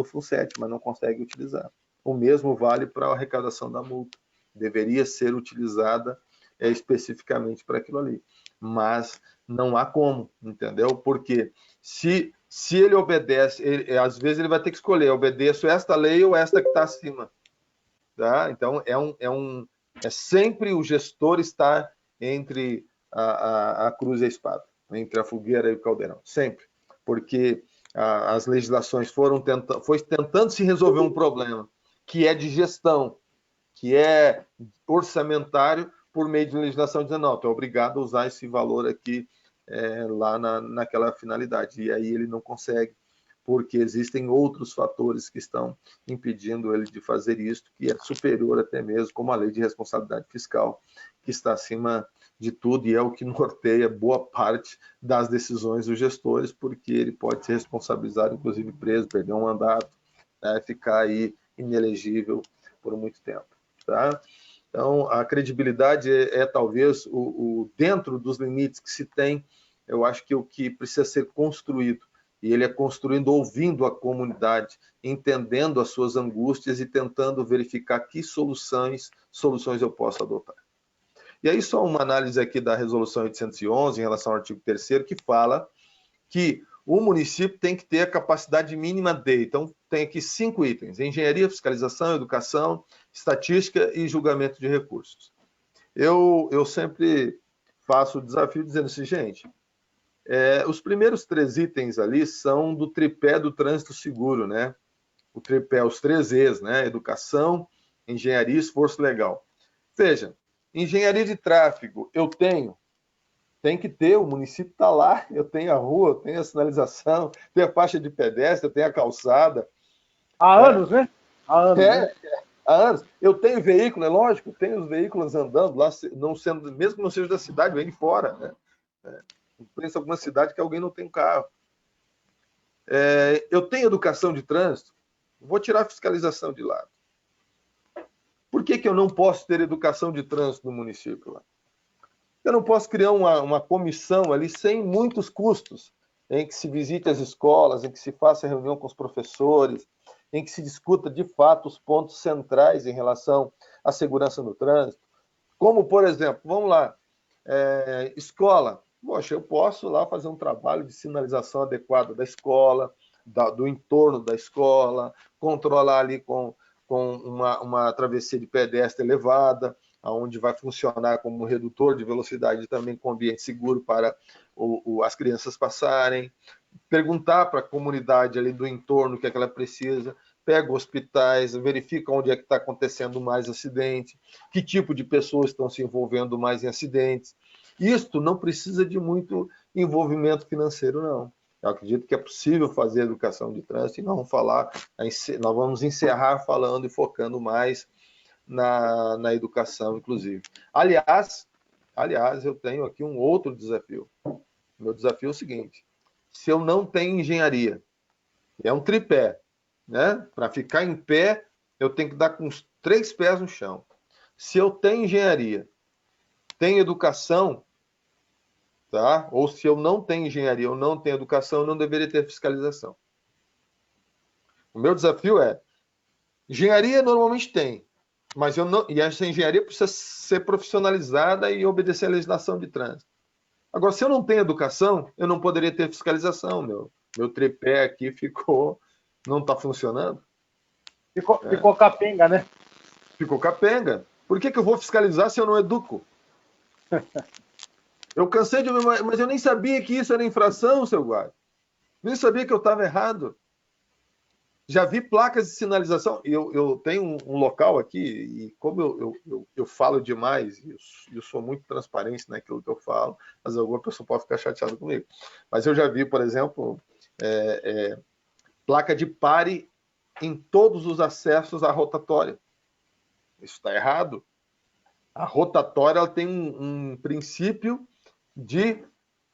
FUNSET, mas não consegue utilizar. O mesmo vale para a arrecadação da multa. Deveria ser utilizada especificamente para aquilo ali. Mas não há como, entendeu? Porque se ele obedece, às vezes ele vai ter que escolher, obedeço esta lei ou esta que está acima. Tá? Então, é sempre o gestor estar entre a cruz e a espada, entre a fogueira e o caldeirão, sempre. Porque as legislações foi tentando se resolver um problema que é de gestão, que é orçamentário, por meio de legislação, dizendo, não, tu é obrigado a usar esse valor aqui lá naquela finalidade. E aí ele não consegue, porque existem outros fatores que estão impedindo ele de fazer isso, que é superior até mesmo, como a lei de responsabilidade fiscal, que está acima de tudo e é o que norteia boa parte das decisões dos gestores, porque ele pode ser responsabilizado, inclusive preso, perder um mandato, ficar aí inelegível por muito tempo. Tá? Então, a credibilidade talvez dentro dos limites que se tem, eu acho que o que precisa ser construído. E ele é construindo ouvindo a comunidade, entendendo as suas angústias e tentando verificar que soluções eu posso adotar. E aí só uma análise aqui da resolução 811 em relação ao artigo 3º, que fala que o município tem que ter a capacidade mínima de, então tem aqui 5 itens: engenharia, fiscalização, educação, estatística e julgamento de recursos. Eu sempre faço o desafio dizendo assim, gente, os primeiros 3 itens ali são do tripé do trânsito seguro, né? O tripé, os 3 E's, né? Educação, engenharia e esforço legal. Veja, engenharia de tráfego, tem que ter, o município está lá, eu tenho a rua, eu tenho a sinalização, tenho a faixa de pedestre, eu tenho a calçada. Há anos, né? Há anos, né? Há anos. Eu tenho veículo, é lógico, tenho os veículos andando lá, não sendo, mesmo que não seja da cidade, vem de fora, né? Pensa em alguma cidade que alguém não tem carro. Eu tenho educação de trânsito, vou tirar a fiscalização de lado. Por que eu não posso ter educação de trânsito no município lá? Eu não posso criar uma comissão ali sem muitos custos, em que se visite as escolas, em que se faça reunião com os professores, em que se discuta de fato os pontos centrais em relação à segurança no trânsito. Como, por exemplo, vamos lá, escola. Poxa, eu posso lá fazer um trabalho de sinalização adequada da escola, do entorno da escola, controlar ali com uma travessia de pedestre elevada, onde vai funcionar como redutor de velocidade também com ambiente seguro para as crianças passarem, perguntar para a comunidade ali do entorno o que é que ela precisa, pega hospitais, verifica onde é que está acontecendo mais acidente, que tipo de pessoas estão se envolvendo mais em acidentes. Isto não precisa de muito envolvimento financeiro, não. Eu acredito que é possível fazer educação de trânsito e nós vamos encerrar falando e focando mais na educação, inclusive. Aliás, eu tenho aqui um outro desafio. Meu desafio é o seguinte: se eu não tenho engenharia, é um tripé, né? Para ficar em pé, eu tenho que dar com os 3 pés no chão. Se eu tenho engenharia, tenho educação, tá? Ou se eu não tenho engenharia, eu não tenho educação, eu não deveria ter fiscalização. O meu desafio é: engenharia normalmente tem, mas e essa engenharia precisa ser profissionalizada e obedecer à legislação de trânsito. Agora, se eu não tenho educação, eu não poderia ter fiscalização, meu. Meu tripé aqui não está funcionando. Ficou capenga, né? Ficou capenga. Por que eu vou fiscalizar se eu não educo? Eu cansei de... Mas eu nem sabia que isso era infração, seu guarda. Nem sabia que eu estava errado. Já vi placas de sinalização. Eu tenho um local aqui, e como eu falo demais, eu sou muito transparente naquilo que eu falo, mas alguma pessoa pode ficar chateada comigo. Mas eu já vi, por exemplo, placa de pare em todos os acessos à rotatória. Isso está errado. A rotatória ela tem um princípio de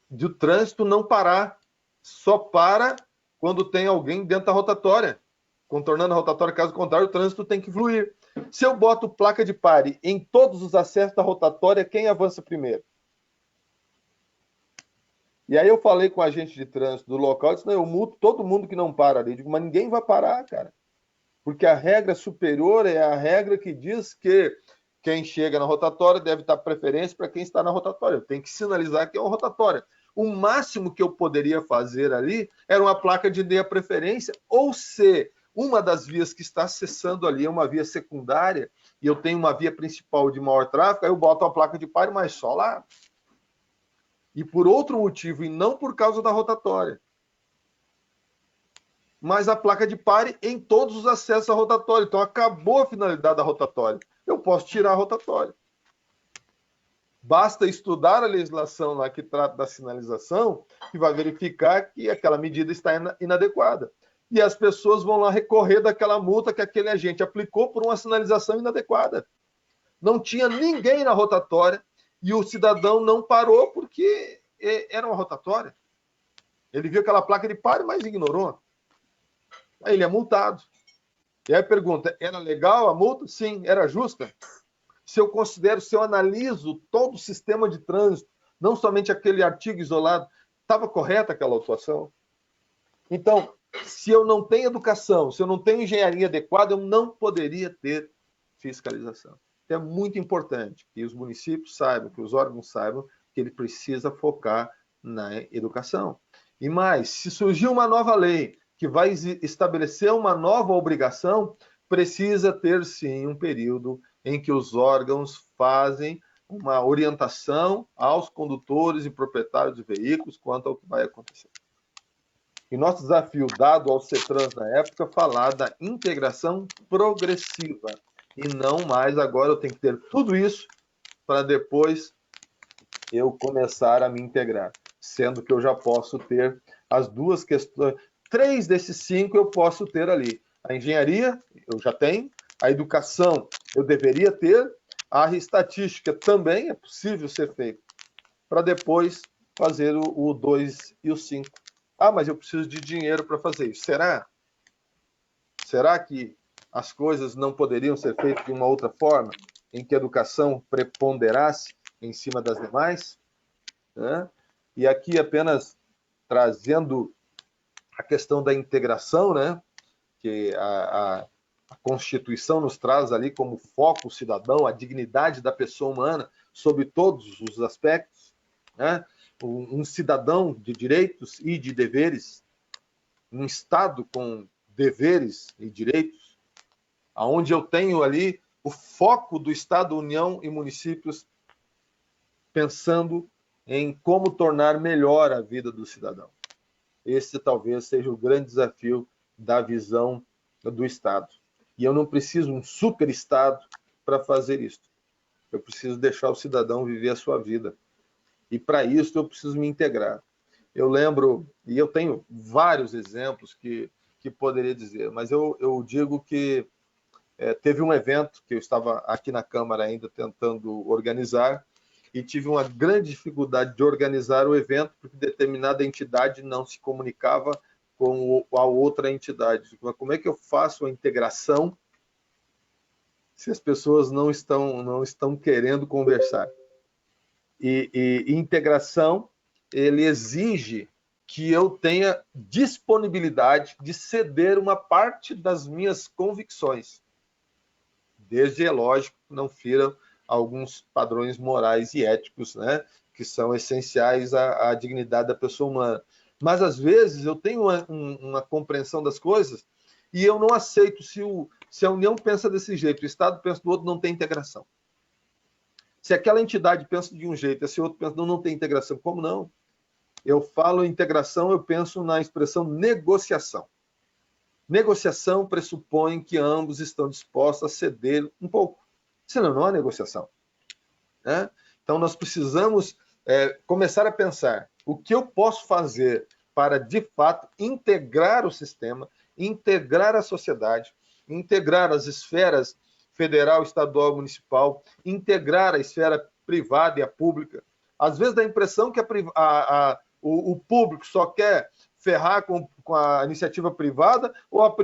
o trânsito não parar. Só para quando tem alguém dentro da rotatória, contornando a rotatória. Caso contrário, o trânsito tem que fluir. Se eu boto placa de pare em todos os acessos da rotatória, quem avança primeiro? E aí eu falei com o agente de trânsito do local, disse, não, eu multo todo mundo que não para ali. Eu digo, mas ninguém vai parar, cara. Porque a regra superior é a regra que diz que quem chega na rotatória deve dar preferência para quem está na rotatória. Eu tenho que sinalizar que é uma rotatória. O máximo que eu poderia fazer ali era uma placa de dê a preferência, ou se uma das vias que está acessando ali é uma via secundária e eu tenho uma via principal de maior tráfego, aí eu boto a placa de pare, mas só lá. E por outro motivo, e não por causa da rotatória. Mas a placa de pare em todos os acessos à rotatória. Então acabou a finalidade da rotatória. Eu posso tirar a rotatória. Basta estudar a legislação lá que trata da sinalização e vai verificar que aquela medida está inadequada. E as pessoas vão lá recorrer daquela multa que aquele agente aplicou por uma sinalização inadequada. Não tinha ninguém na rotatória e o cidadão não parou porque era uma rotatória. Ele viu aquela placa de pare, mas ignorou. Aí ele é multado. E aí pergunta, era legal a multa? Sim. Era justa? Se eu analiso todo o sistema de trânsito, não somente aquele artigo isolado, estava correta aquela autuação? Então, se eu não tenho educação, se eu não tenho engenharia adequada, eu não poderia ter fiscalização. Então, é muito importante que os municípios saibam, que os órgãos saibam que ele precisa focar na educação. E mais, se surgir uma nova lei que vai estabelecer uma nova obrigação, precisa ter sim um período em que os órgãos fazem uma orientação aos condutores e proprietários de veículos quanto ao que vai acontecer. E nosso desafio dado ao CETRANS na época falar da integração progressiva e não mais agora eu tenho que ter tudo isso para depois eu começar a me integrar, sendo que eu já posso ter as duas questões, 3 desses 5 eu posso ter ali. A engenharia eu já tenho, a educação eu deveria ter, a estatística também é possível ser feito, para depois fazer o 2 e o 5. Ah, mas eu preciso de dinheiro para fazer isso. Será? Será que as coisas não poderiam ser feitas de uma outra forma, em que a educação preponderasse em cima das demais? Né? E aqui apenas trazendo a questão da integração, né? Que a Constituição nos traz ali como foco o cidadão, a dignidade da pessoa humana, sob todos os aspectos, né? Um cidadão de direitos e de deveres, um Estado com deveres e direitos, aonde eu tenho ali o foco do Estado, União e municípios pensando em como tornar melhor a vida do cidadão. Esse talvez seja o grande desafio da visão do Estado. E eu não preciso um super Estado para fazer isso. Eu preciso deixar o cidadão viver a sua vida. E para isso eu preciso me integrar. Eu lembro, e eu tenho vários exemplos que poderia dizer, mas eu digo que teve um evento que eu estava aqui na Câmara ainda tentando organizar e tive uma grande dificuldade de organizar o evento porque determinada entidade não se comunicava com a outra entidade. Como é que eu faço a integração se as pessoas não estão querendo conversar? E integração, ele exige que eu tenha disponibilidade de ceder uma parte das minhas convicções. Desde, é lógico, não fira alguns padrões morais e éticos, né, que são essenciais à dignidade da pessoa humana. Mas, às vezes, eu tenho uma compreensão das coisas e eu não aceito se a União pensa desse jeito, o Estado pensa do outro, não tem integração. Se aquela entidade pensa de um jeito, esse outro pensa, não tem integração. Como não? Eu falo integração, eu penso na expressão negociação. Negociação pressupõe que ambos estão dispostos a ceder um pouco. Senão não há negociação. Né? Então, nós precisamos começar a pensar o que eu posso fazer para, de fato, integrar o sistema, integrar a sociedade, integrar as esferas federal, estadual, municipal, integrar a esfera privada e a pública. Às vezes dá a impressão que o público só quer ferrar com a iniciativa privada ou a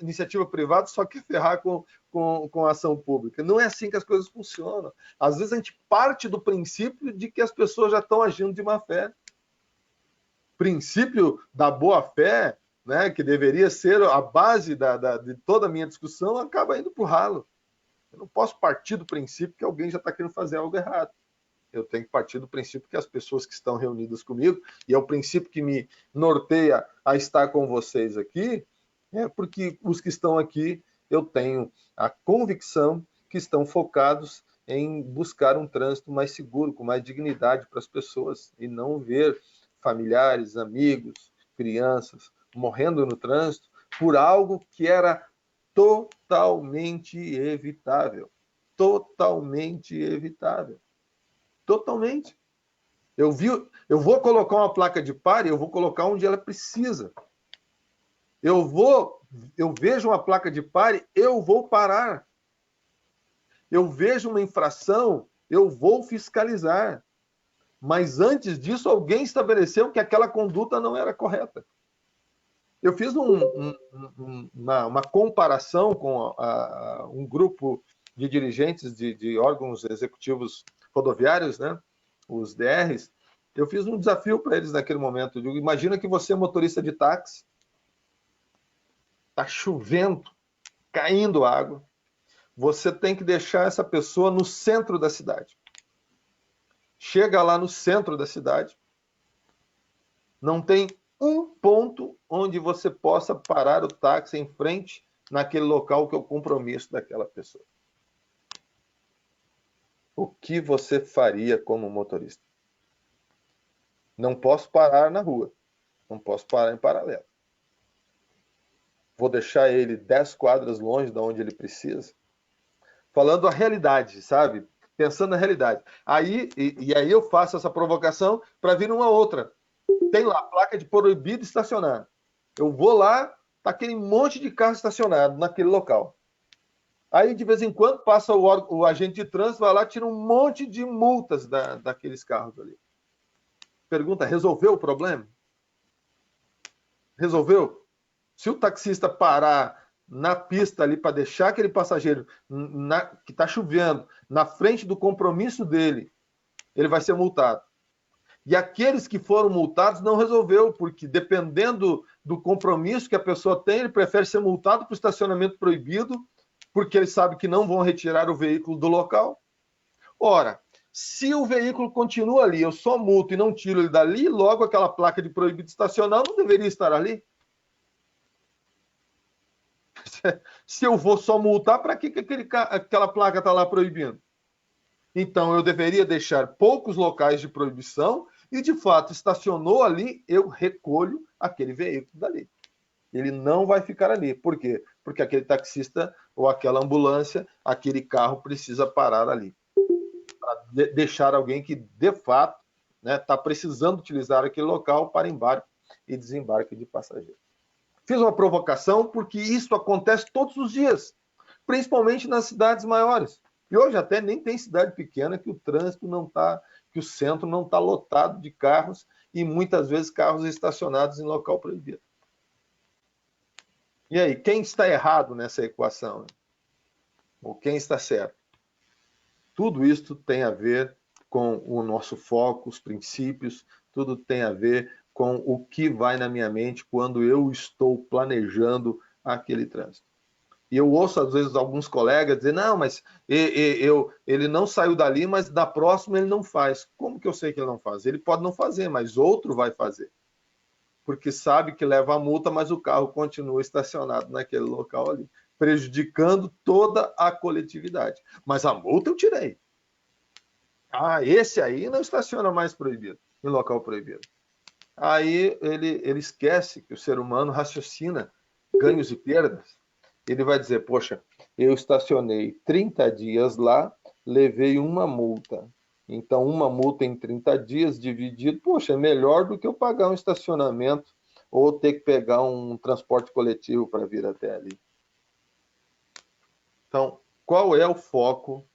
iniciativa privada só quer ferrar com a ação pública. Não é assim que as coisas funcionam. Às vezes a gente parte do princípio de que as pessoas já estão agindo de má fé. O princípio da boa-fé, né, que deveria ser a base de toda a minha discussão, acaba indo para o ralo. Eu não posso partir do princípio que alguém já está querendo fazer algo errado. Eu tenho que partir do princípio que as pessoas que estão reunidas comigo, e é o princípio que me norteia a estar com vocês aqui, porque os que estão aqui, eu tenho a convicção que estão focados em buscar um trânsito mais seguro, com mais dignidade para as pessoas, e não ver familiares, amigos, crianças morrendo no trânsito por algo que era totalmente evitável. Totalmente evitável. Totalmente. Eu vou colocar uma placa de pare, eu vou colocar onde ela precisa. Eu vejo uma placa de pare, eu vou parar. Eu vejo uma infração, eu vou fiscalizar. Mas antes disso, alguém estabeleceu que aquela conduta não era correta. Eu fiz uma comparação com um grupo de dirigentes de órgãos executivos rodoviários, né? Os DRs. Eu fiz um desafio para eles naquele momento. Eu digo, imagina que você é motorista de táxi, está chovendo, caindo água, você tem que deixar essa pessoa no centro da cidade. Chega lá no centro da cidade, não tem um ponto onde você possa parar o táxi em frente naquele local que é o compromisso daquela pessoa. O que você faria como motorista? Não posso parar na rua, não posso parar em paralelo. Vou deixar ele 10 quadras longe de onde ele precisa? Falando a realidade, sabe? Pensando na realidade. Aí eu faço essa provocação para vir uma outra. Tem lá a placa de proibido estacionar. Eu vou lá, tá aquele monte de carro estacionado naquele local. Aí, de vez em quando, passa o agente de trânsito, vai lá, tira um monte de multas daqueles carros ali. Pergunta, resolveu o problema? Resolveu? Se o taxista parar na pista ali para deixar aquele passageiro que está chovendo na frente do compromisso dele, ele vai ser multado. E aqueles que foram multados não resolveu, porque dependendo do compromisso que a pessoa tem, ele prefere ser multado por estacionamento proibido, porque ele sabe que não vão retirar o veículo do local. Ora, se o veículo continua ali, eu só multo e não tiro ele dali, logo aquela placa de proibido estacionar não deveria estar ali. Se eu vou só multar, para que aquela placa está lá proibindo? Então, eu deveria deixar poucos locais de proibição e, de fato, estacionou ali, eu recolho aquele veículo dali. Ele não vai ficar ali. Por quê? Porque aquele taxista ou aquela ambulância, aquele carro precisa parar ali. Para deixar alguém que, de fato, está precisando utilizar aquele local para embarque e desembarque de passageiro. Fiz uma provocação porque isso acontece todos os dias, principalmente nas cidades maiores. E hoje até nem tem cidade pequena que o trânsito não está, que o centro não está lotado de carros e muitas vezes carros estacionados em local proibido. E aí, quem está errado nessa equação? Ou quem está certo? Tudo isso tem a ver com o nosso foco, os princípios, tudo tem a ver com o que vai na minha mente quando eu estou planejando aquele trânsito. E eu ouço, às vezes, alguns colegas dizer, não, mas ele não saiu dali, mas da próxima ele não faz. Como que eu sei que ele não faz? Ele pode não fazer, mas outro vai fazer. porque sabe que leva a multa, mas o carro continua estacionado naquele local ali, prejudicando toda a coletividade. Mas a multa eu tirei. Ah, esse aí não estaciona mais proibido, em local proibido. Aí ele esquece que o ser humano raciocina ganhos e perdas. Ele vai dizer, poxa, eu estacionei 30 dias lá, levei uma multa. Então, uma multa em 30 dias dividido, poxa, é melhor do que eu pagar um estacionamento ou ter que pegar um transporte coletivo para vir até ali. Então, qual é o foco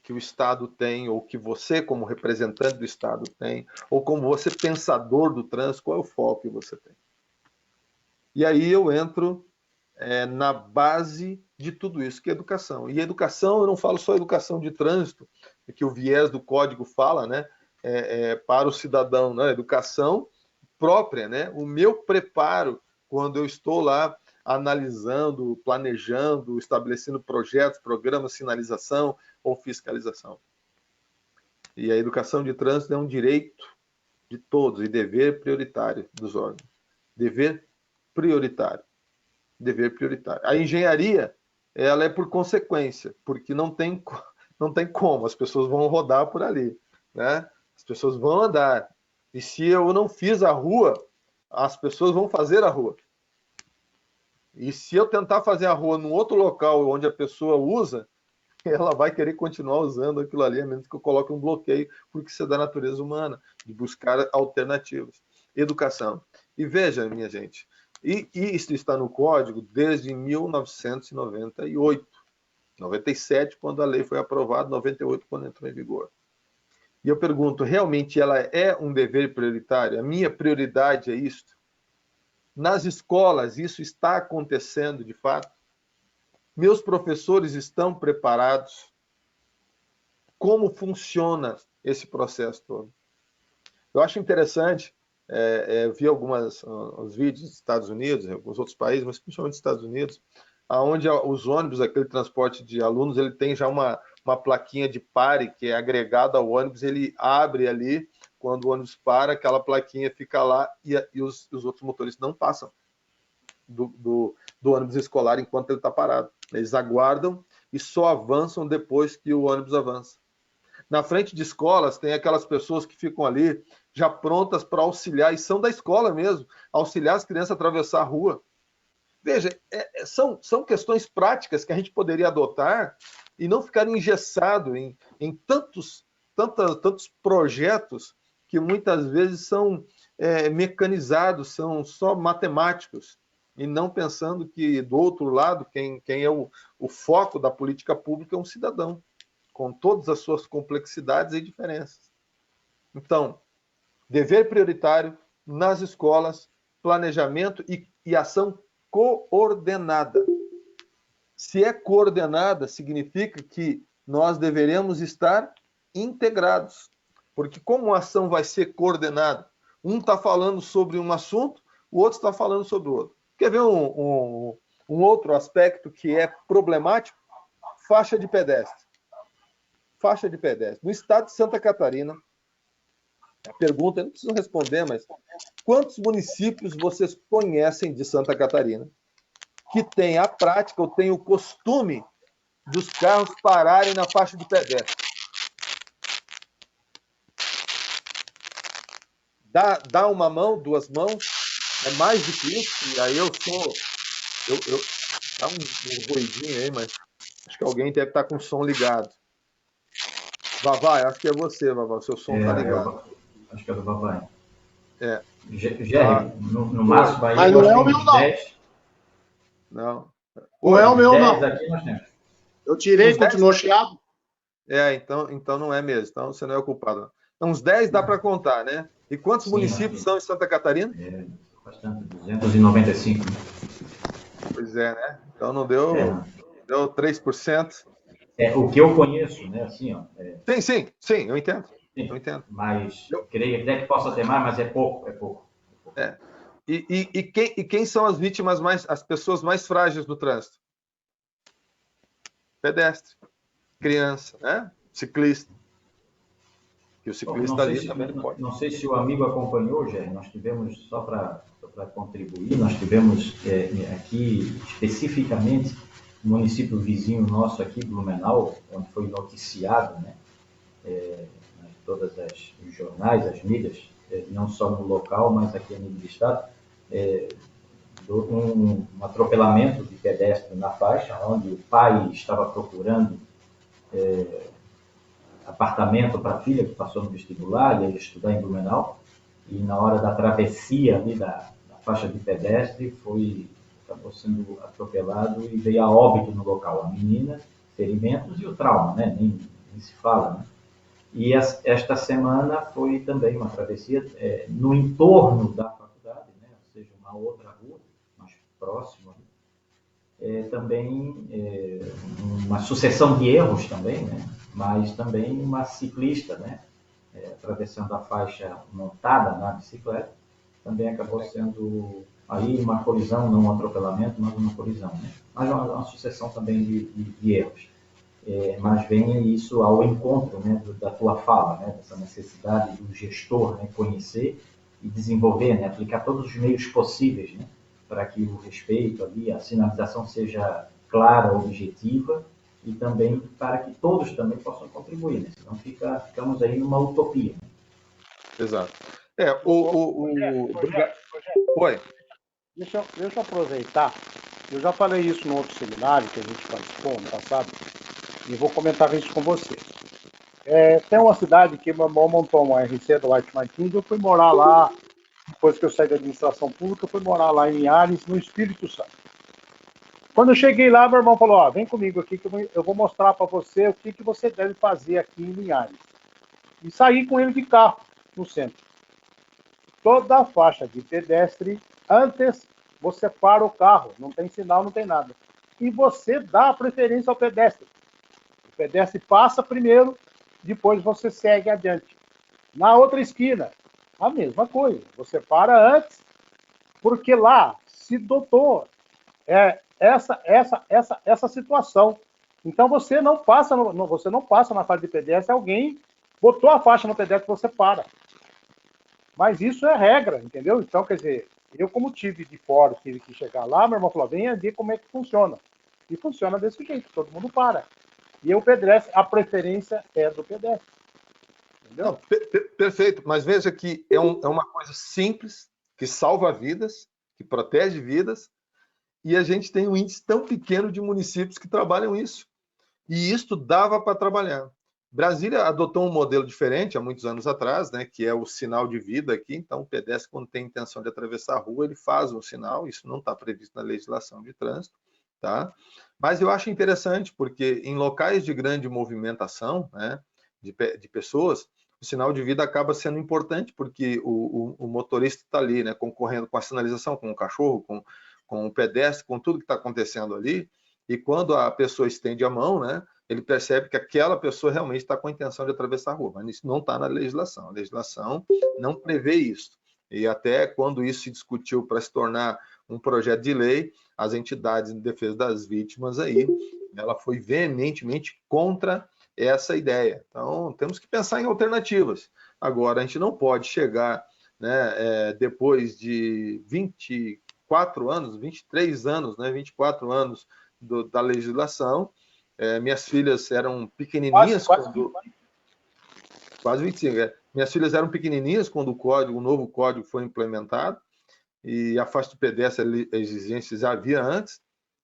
que o Estado tem, ou que você, como representante do Estado, tem, ou como você, pensador do trânsito, qual é o foco que você tem? E aí eu entro na base de tudo isso, que é educação. E educação, eu não falo só educação de trânsito, que o viés do código fala, né? Para o cidadão, né? Educação própria, né? O meu preparo quando eu estou lá analisando, planejando, estabelecendo projetos, programas, sinalização ou fiscalização. E a educação de trânsito é um direito de todos e dever prioritário dos órgãos. Dever prioritário. Dever prioritário. A engenharia, ela é por consequência, porque não tem como, as pessoas vão rodar por ali, né? As pessoas vão andar. E se eu não fiz a rua, as pessoas vão fazer a rua. E se eu tentar fazer a rua num outro local onde a pessoa usa, ela vai querer continuar usando aquilo ali, a menos que eu coloque um bloqueio, porque isso é da natureza humana, de buscar alternativas. Educação. E veja, minha gente, e isso está no Código desde 1998. 97, quando a lei foi aprovada, 98, quando entrou em vigor. E eu pergunto, realmente ela é um dever prioritário? A minha prioridade é isso? Nas escolas, isso está acontecendo de fato? Meus professores estão preparados? Como funciona esse processo todo? Eu acho interessante, eu vi os vídeos dos Estados Unidos, alguns outros países, mas principalmente dos Estados Unidos, onde os ônibus, aquele transporte de alunos, ele tem já uma plaquinha de pare, que é agregada ao ônibus, ele abre ali, quando o ônibus para, aquela plaquinha fica lá e os outros motoristas não passam do ônibus escolar enquanto ele está parado. Eles aguardam e só avançam depois que o ônibus avança. Na frente de escolas tem aquelas pessoas que ficam ali já prontas para auxiliar, e são da escola mesmo, auxiliar as crianças a atravessar a rua. Veja, são questões práticas que a gente poderia adotar e não ficar engessado em tantos projetos que muitas vezes são mecanizados, são só matemáticos, e não pensando que, do outro lado, quem é o foco da política pública é um cidadão, com todas as suas complexidades e diferenças. Então, dever prioritário nas escolas, planejamento e ação coordenada. Se é coordenada, significa que nós deveremos estar integrados. Porque como a ação vai ser coordenada? Um está falando sobre um assunto, o outro está falando sobre o outro. Quer ver um outro aspecto que é problemático? Faixa de pedestre. Faixa de pedestre. No estado de Santa Catarina, a pergunta, eu não preciso responder, mas quantos municípios vocês conhecem de Santa Catarina que tem a prática ou tem o costume dos carros pararem na faixa de pedestre? Dá uma mão, duas mãos, é mais do que isso, e aí dá um ruidinho aí, mas acho que alguém deve estar com o som ligado. Vavá, acho que é você, Vavá, o seu som está ligado. Acho que é do Vavá. É. Jerry, no máximo aí, mas eu não é acho o que meu, uns não. 10. Não. Não é o meu, 10 não. aqui nós temos. Eu tirei, Uns 10? continuou chiado. Então não é mesmo. Então você não é o culpado. Então, uns 10 dá para contar, né? E quantos municípios são em Santa Catarina? Bastante, 295. Pois é, né? Então não deu 3%. O que eu conheço, né? Assim, ó. Sim, eu entendo. Sim, Eu entendo. mas creio até que possa ter mais, mas é pouco. É. E quem são as vítimas as pessoas mais frágeis do trânsito? Pedestre, criança, né? Ciclista, que o Bom, não ciclista sei ali se, também não, pode. não sei se o amigo acompanhou, Gé, nós tivemos, só para contribuir, nós tivemos aqui especificamente no município vizinho nosso aqui, Blumenau, onde foi noticiado, né, em todas os jornais, as mídias, não só no local, mas aqui a nível do estado, um atropelamento de pedestre na faixa, onde o pai estava procurando apartamento para a filha, que passou no vestibular, e ia estudar em Blumenau, e na hora da travessia ali da faixa de pedestre, acabou sendo atropelado e veio a óbito no local. A menina, ferimentos e o trauma, né? Nem se fala, né? E esta semana foi também uma travessia no entorno da faculdade, né? Ou seja, uma outra rua, mais próxima, também uma sucessão de erros também, né? Mas também uma ciclista, né? Atravessando a faixa montada na bicicleta, também acabou sendo aí uma colisão, não um atropelamento, mas uma colisão, né? Mas uma sucessão também de erros. Mas venha isso ao encontro, né, da tua fala, né, dessa necessidade do gestor, né, conhecer e desenvolver, né, aplicar todos os meios possíveis, né, para que o respeito ali, a sinalização seja clara, objetiva e também para que todos também possam contribuir, né, senão ficamos aí numa utopia. Né? Exato. Rogério, Oi. deixa eu aproveitar. Eu já falei isso no outro seminário que a gente participou no passado, e vou comentar isso com você. Tem uma cidade que meu irmão montou uma RC do White Martins, eu fui morar lá, depois que eu saí da administração pública, eu fui morar lá em Linhares, no Espírito Santo. Quando eu cheguei lá, meu irmão falou, ó, vem comigo aqui que eu vou mostrar para você o que você deve fazer aqui em Linhares. E saí com ele de carro no centro. Toda a faixa de pedestre, antes você para o carro, não tem sinal, não tem nada. E você dá a preferência ao pedestre. O pedestre passa primeiro, depois você segue adiante. Na outra esquina, a mesma coisa. Você para antes, porque lá se dotou essa situação. Então você não passa você não passa na faixa de pedestre, alguém botou a faixa no pedestre, você para. Mas isso é regra, entendeu? Então, quer dizer, eu como tive de fora, tive que chegar lá, meu irmão falou, venha ver como é que funciona. E funciona desse jeito, todo mundo para. E o pedestre, a preferência é do pedestre. Entendeu? Não, perfeito, mas veja que é uma coisa simples, que salva vidas, que protege vidas, e a gente tem um índice tão pequeno de municípios que trabalham isso. E isso dava para trabalhar. Brasília adotou um modelo diferente há muitos anos atrás, né, que é o sinal de vida aqui. Então, o pedestre, quando tem intenção de atravessar a rua, ele faz um sinal. Isso não está previsto na legislação de trânsito, tá? Mas eu acho interessante, porque em locais de grande movimentação, né, de pessoas, o sinal de vida acaba sendo importante, porque o motorista está ali, né, concorrendo com a sinalização, com o cachorro, com o pedestre, com tudo que está acontecendo ali. E quando a pessoa estende a mão, né, ele percebe que aquela pessoa realmente está com a intenção de atravessar a rua, mas isso não está na legislação. A legislação não prevê isso. E até quando isso se discutiu para se tornar um projeto de lei, as entidades de defesa das vítimas aí, ela foi veementemente contra essa ideia. Então, temos que pensar em alternativas. Agora, a gente não pode chegar, né, depois de 24 anos, 23 anos, né, 24 anos da legislação. Minhas filhas eram pequenininhas quando... Quase 25. Minhas filhas eram pequenininhas quando o novo código foi implementado, e a faixa de pedestre, a exigência já havia antes,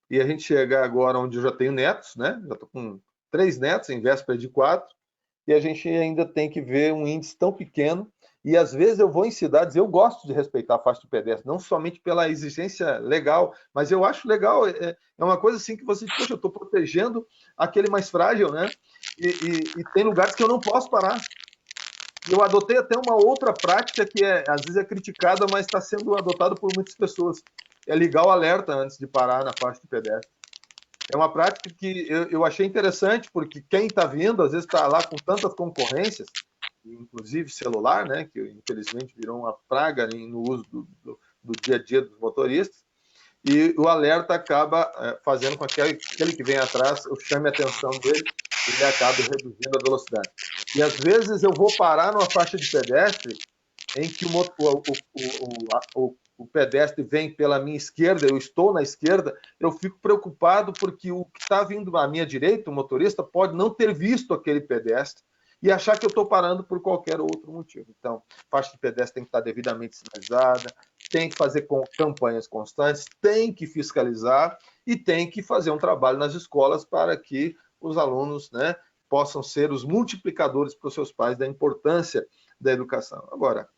e a gente chegar agora onde eu já tenho netos, né? Já estou com 3 netos, em véspera de 4, e a gente ainda tem que ver um índice tão pequeno. E às vezes eu vou em cidades, eu gosto de respeitar a faixa de pedestre, não somente pela exigência legal, mas eu acho legal, é uma coisa assim que você diz, poxa, eu estou protegendo aquele mais frágil, né? E tem lugares que eu não posso parar. E eu adotei até uma outra prática que às vezes é criticada, mas está sendo adotada por muitas pessoas. É ligar o alerta antes de parar na faixa de pedestre. É uma prática que eu achei interessante, porque quem está vindo, às vezes está lá com tantas concorrências, inclusive celular, né, que infelizmente virou uma praga no uso do dia a dia dos motoristas, e o alerta acaba fazendo com que aquele que vem atrás chame a atenção dele e ele acabe reduzindo a velocidade. E às vezes eu vou parar numa faixa de pedestre em que o pedestre vem pela minha esquerda, eu estou na esquerda, eu fico preocupado porque o que está vindo à minha direita, o motorista, pode não ter visto aquele pedestre e achar que eu estou parando por qualquer outro motivo. Então, faixa de pedestre tem que estar devidamente sinalizada, tem que fazer campanhas constantes, tem que fiscalizar e tem que fazer um trabalho nas escolas para que os alunos, né, possam ser os multiplicadores para os seus pais da importância da educação. Agora,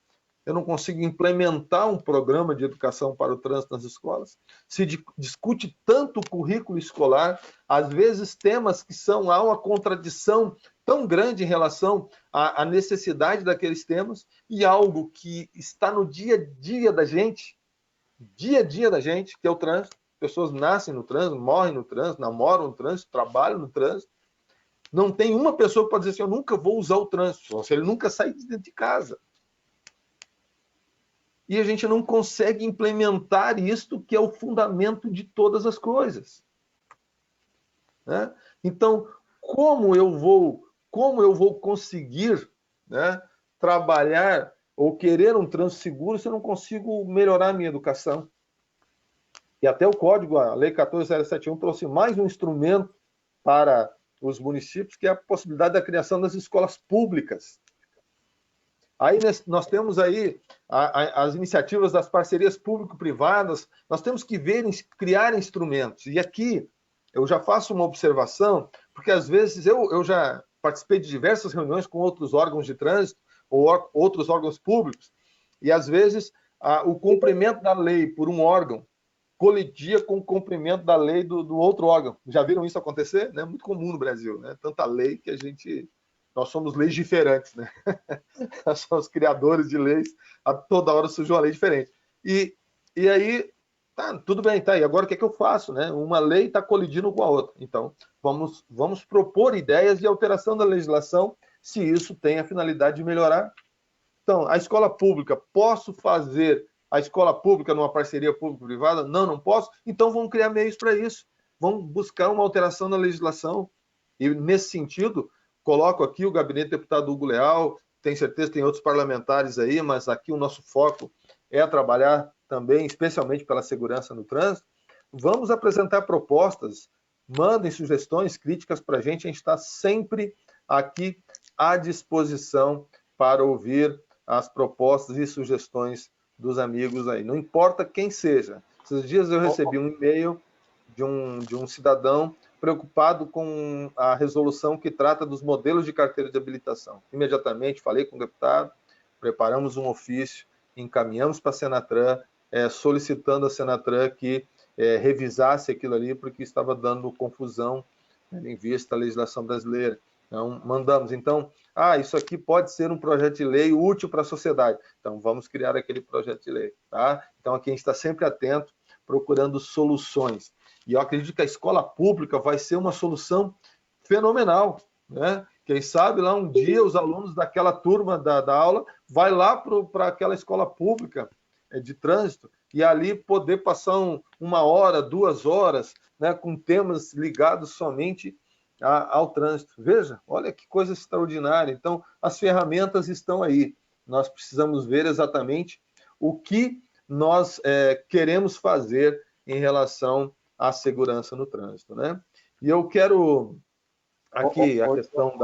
eu não consigo implementar um programa de educação para o trânsito nas escolas. Se discute tanto o currículo escolar, às vezes temas que há uma contradição tão grande em relação à necessidade daqueles temas e algo que está no dia a dia da gente, que é o trânsito. Pessoas nascem no trânsito, morrem no trânsito, namoram no trânsito, trabalham no trânsito. Não tem uma pessoa que pode dizer assim, eu nunca vou usar o trânsito, se ele nunca sair de dentro de casa. E a gente não consegue implementar isto que é o fundamento de todas as coisas. Né? Então, como eu vou conseguir, né, trabalhar ou querer um trânsito seguro se eu não consigo melhorar a minha educação? E até o código, a Lei 14.071, trouxe mais um instrumento para os municípios, que é a possibilidade da criação das escolas públicas. Aí nós temos aí as iniciativas das parcerias público-privadas, nós temos que criar instrumentos. E aqui eu já faço uma observação, porque às vezes eu já participei de diversas reuniões com outros órgãos de trânsito ou outros órgãos públicos, e às vezes o cumprimento da lei por um órgão colidia com o cumprimento da lei do outro órgão. Já viram isso acontecer? É muito comum no Brasil, né? Tanta lei que nós somos legiferantes, né? Nós somos criadores de leis, a toda hora surge uma lei diferente. E aí, tá, tudo bem, tá, e agora o que é que eu faço, né? Uma lei está colidindo com a outra. Então, vamos propor ideias de alteração da legislação se isso tem a finalidade de melhorar. Então, a escola pública, posso fazer a escola pública numa parceria público-privada? Não, não posso. Então, vamos criar meios para isso. Vamos buscar uma alteração na legislação. E, nesse sentido, coloco aqui o gabinete do deputado Hugo Leal, tenho certeza que tem outros parlamentares aí, mas aqui o nosso foco é trabalhar também, especialmente pela segurança no trânsito. Vamos apresentar propostas, mandem sugestões, críticas para a gente está sempre aqui à disposição para ouvir as propostas e sugestões dos amigos aí. Não importa quem seja. Esses dias eu recebi um e-mail de um cidadão preocupado com a resolução que trata dos modelos de carteira de habilitação. Imediatamente falei com o deputado, preparamos um ofício, encaminhamos para a Senatran, solicitando a Senatran que revisasse aquilo ali, porque estava dando confusão, em vista da legislação brasileira. Então, mandamos. Então, isso aqui pode ser um projeto de lei útil para a sociedade. Então, vamos criar aquele projeto de lei. Tá? Então, aqui a gente está sempre atento, procurando soluções. E eu acredito que a escola pública vai ser uma solução fenomenal. Né? Quem sabe lá um dia os alunos daquela turma da aula vai lá para aquela escola pública de trânsito e ali poder passar uma hora, 2 horas, né, com temas ligados somente ao trânsito. Veja, olha que coisa extraordinária. Então, as ferramentas estão aí. Nós precisamos ver exatamente o que nós queremos fazer em relação à segurança no trânsito. Né? E eu quero aqui a questão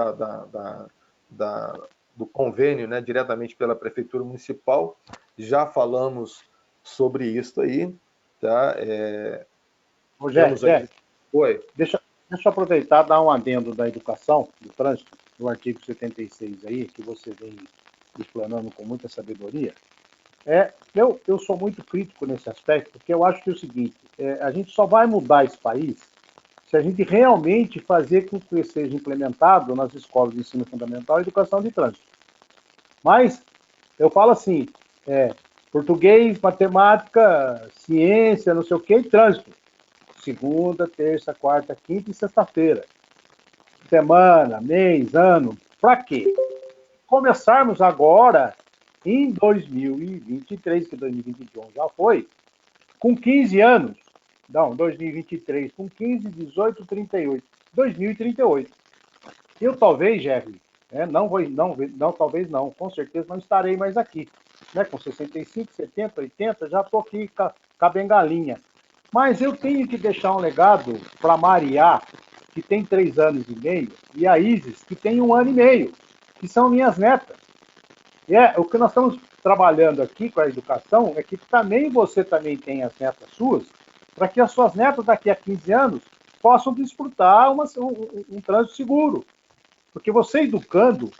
do convênio, né, diretamente pela Prefeitura Municipal. Já falamos sobre isso aí. Tá? Rogério, Oi. Deixa eu aproveitar e dar um adendo da educação, do trânsito, do artigo 76 aí, que você vem explanando com muita sabedoria. Eu sou muito crítico nesse aspecto, porque eu acho que é o seguinte, a gente só vai mudar esse país se a gente realmente fazer com que seja implementado nas escolas de ensino fundamental a educação de trânsito. Mas, eu falo assim, português, matemática, ciência, não sei o que, e trânsito. Segunda, terça, quarta, quinta e sexta-feira. Semana, mês, ano. Para quê? Começarmos agora, em 2023, que 2021 já foi, com 15 anos. Não, 2023, com 15, 18, 38. 2038. Eu talvez, Jerry, Talvez não, com certeza não estarei mais aqui. Né? Com 65, 70, 80, já estou aqui com a bengalinha. Mas eu tenho que deixar um legado para a Maria, que tem 3 anos e meio, e a Isis, que tem 1 ano e meio, que são minhas netas. E o que nós estamos trabalhando aqui com a educação é que você também tem as netas suas, para que as suas netas daqui a 15 anos possam desfrutar um trânsito seguro. Porque você educando,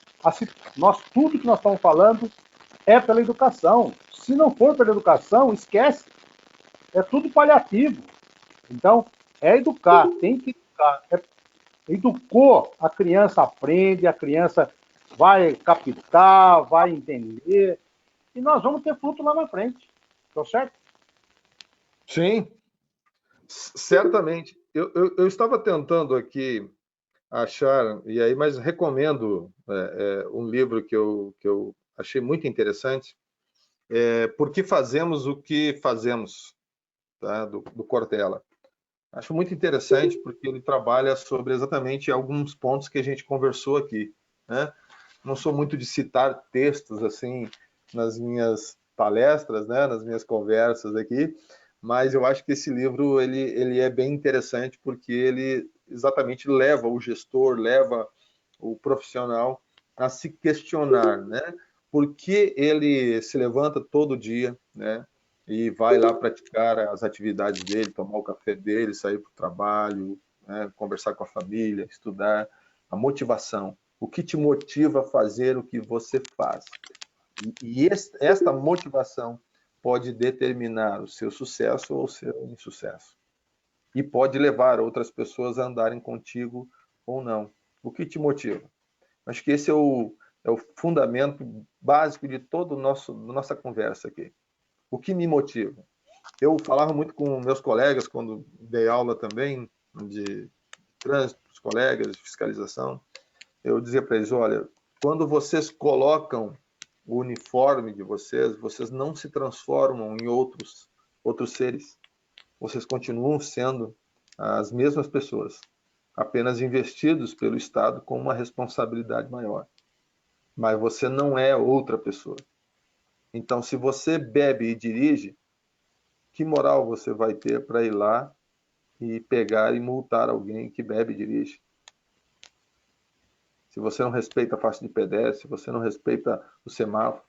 tudo que nós estamos falando é pela educação. Se não for pela educação, esquece. É tudo paliativo. Então, é educar, tem que educar. Educou, a criança aprende, a criança vai captar, vai entender, e nós vamos ter fruto lá na frente. Tá certo? Sim, certamente. Eu estava tentando aqui achar, e aí, mas recomendo um livro que eu achei muito interessante, Por que Fazemos o que Fazemos, tá? do Cortella. Acho muito interessante porque ele trabalha sobre exatamente alguns pontos que a gente conversou aqui, né? Não sou muito de citar textos assim nas minhas palestras, né? Nas minhas conversas aqui, mas eu acho que esse livro ele é bem interessante porque ele exatamente leva o gestor, leva o profissional a se questionar, né? Por que ele se levanta todo dia, né? E vai lá praticar as atividades dele, tomar o café dele, sair para o trabalho, né? Conversar com a família, estudar, a motivação. O que te motiva a fazer o que você faz? E esta motivação pode determinar o seu sucesso ou o seu insucesso. E pode levar outras pessoas a andarem contigo ou não. O que te motiva? Acho que esse é o fundamento básico de toda a nossa conversa aqui. O que me motiva? Eu falava muito com meus colegas, quando dei aula também, de trânsito, os colegas, de fiscalização, eu dizia para eles, olha, quando vocês colocam o uniforme de vocês, vocês não se transformam em outros seres. Vocês continuam sendo as mesmas pessoas, apenas investidos pelo Estado com uma responsabilidade maior. Mas você não é outra pessoa. Então, se você bebe e dirige, que moral você vai ter para ir lá e pegar e multar alguém que bebe e dirige? Se você não respeita a faixa de pedestre, se você não respeita o semáforo,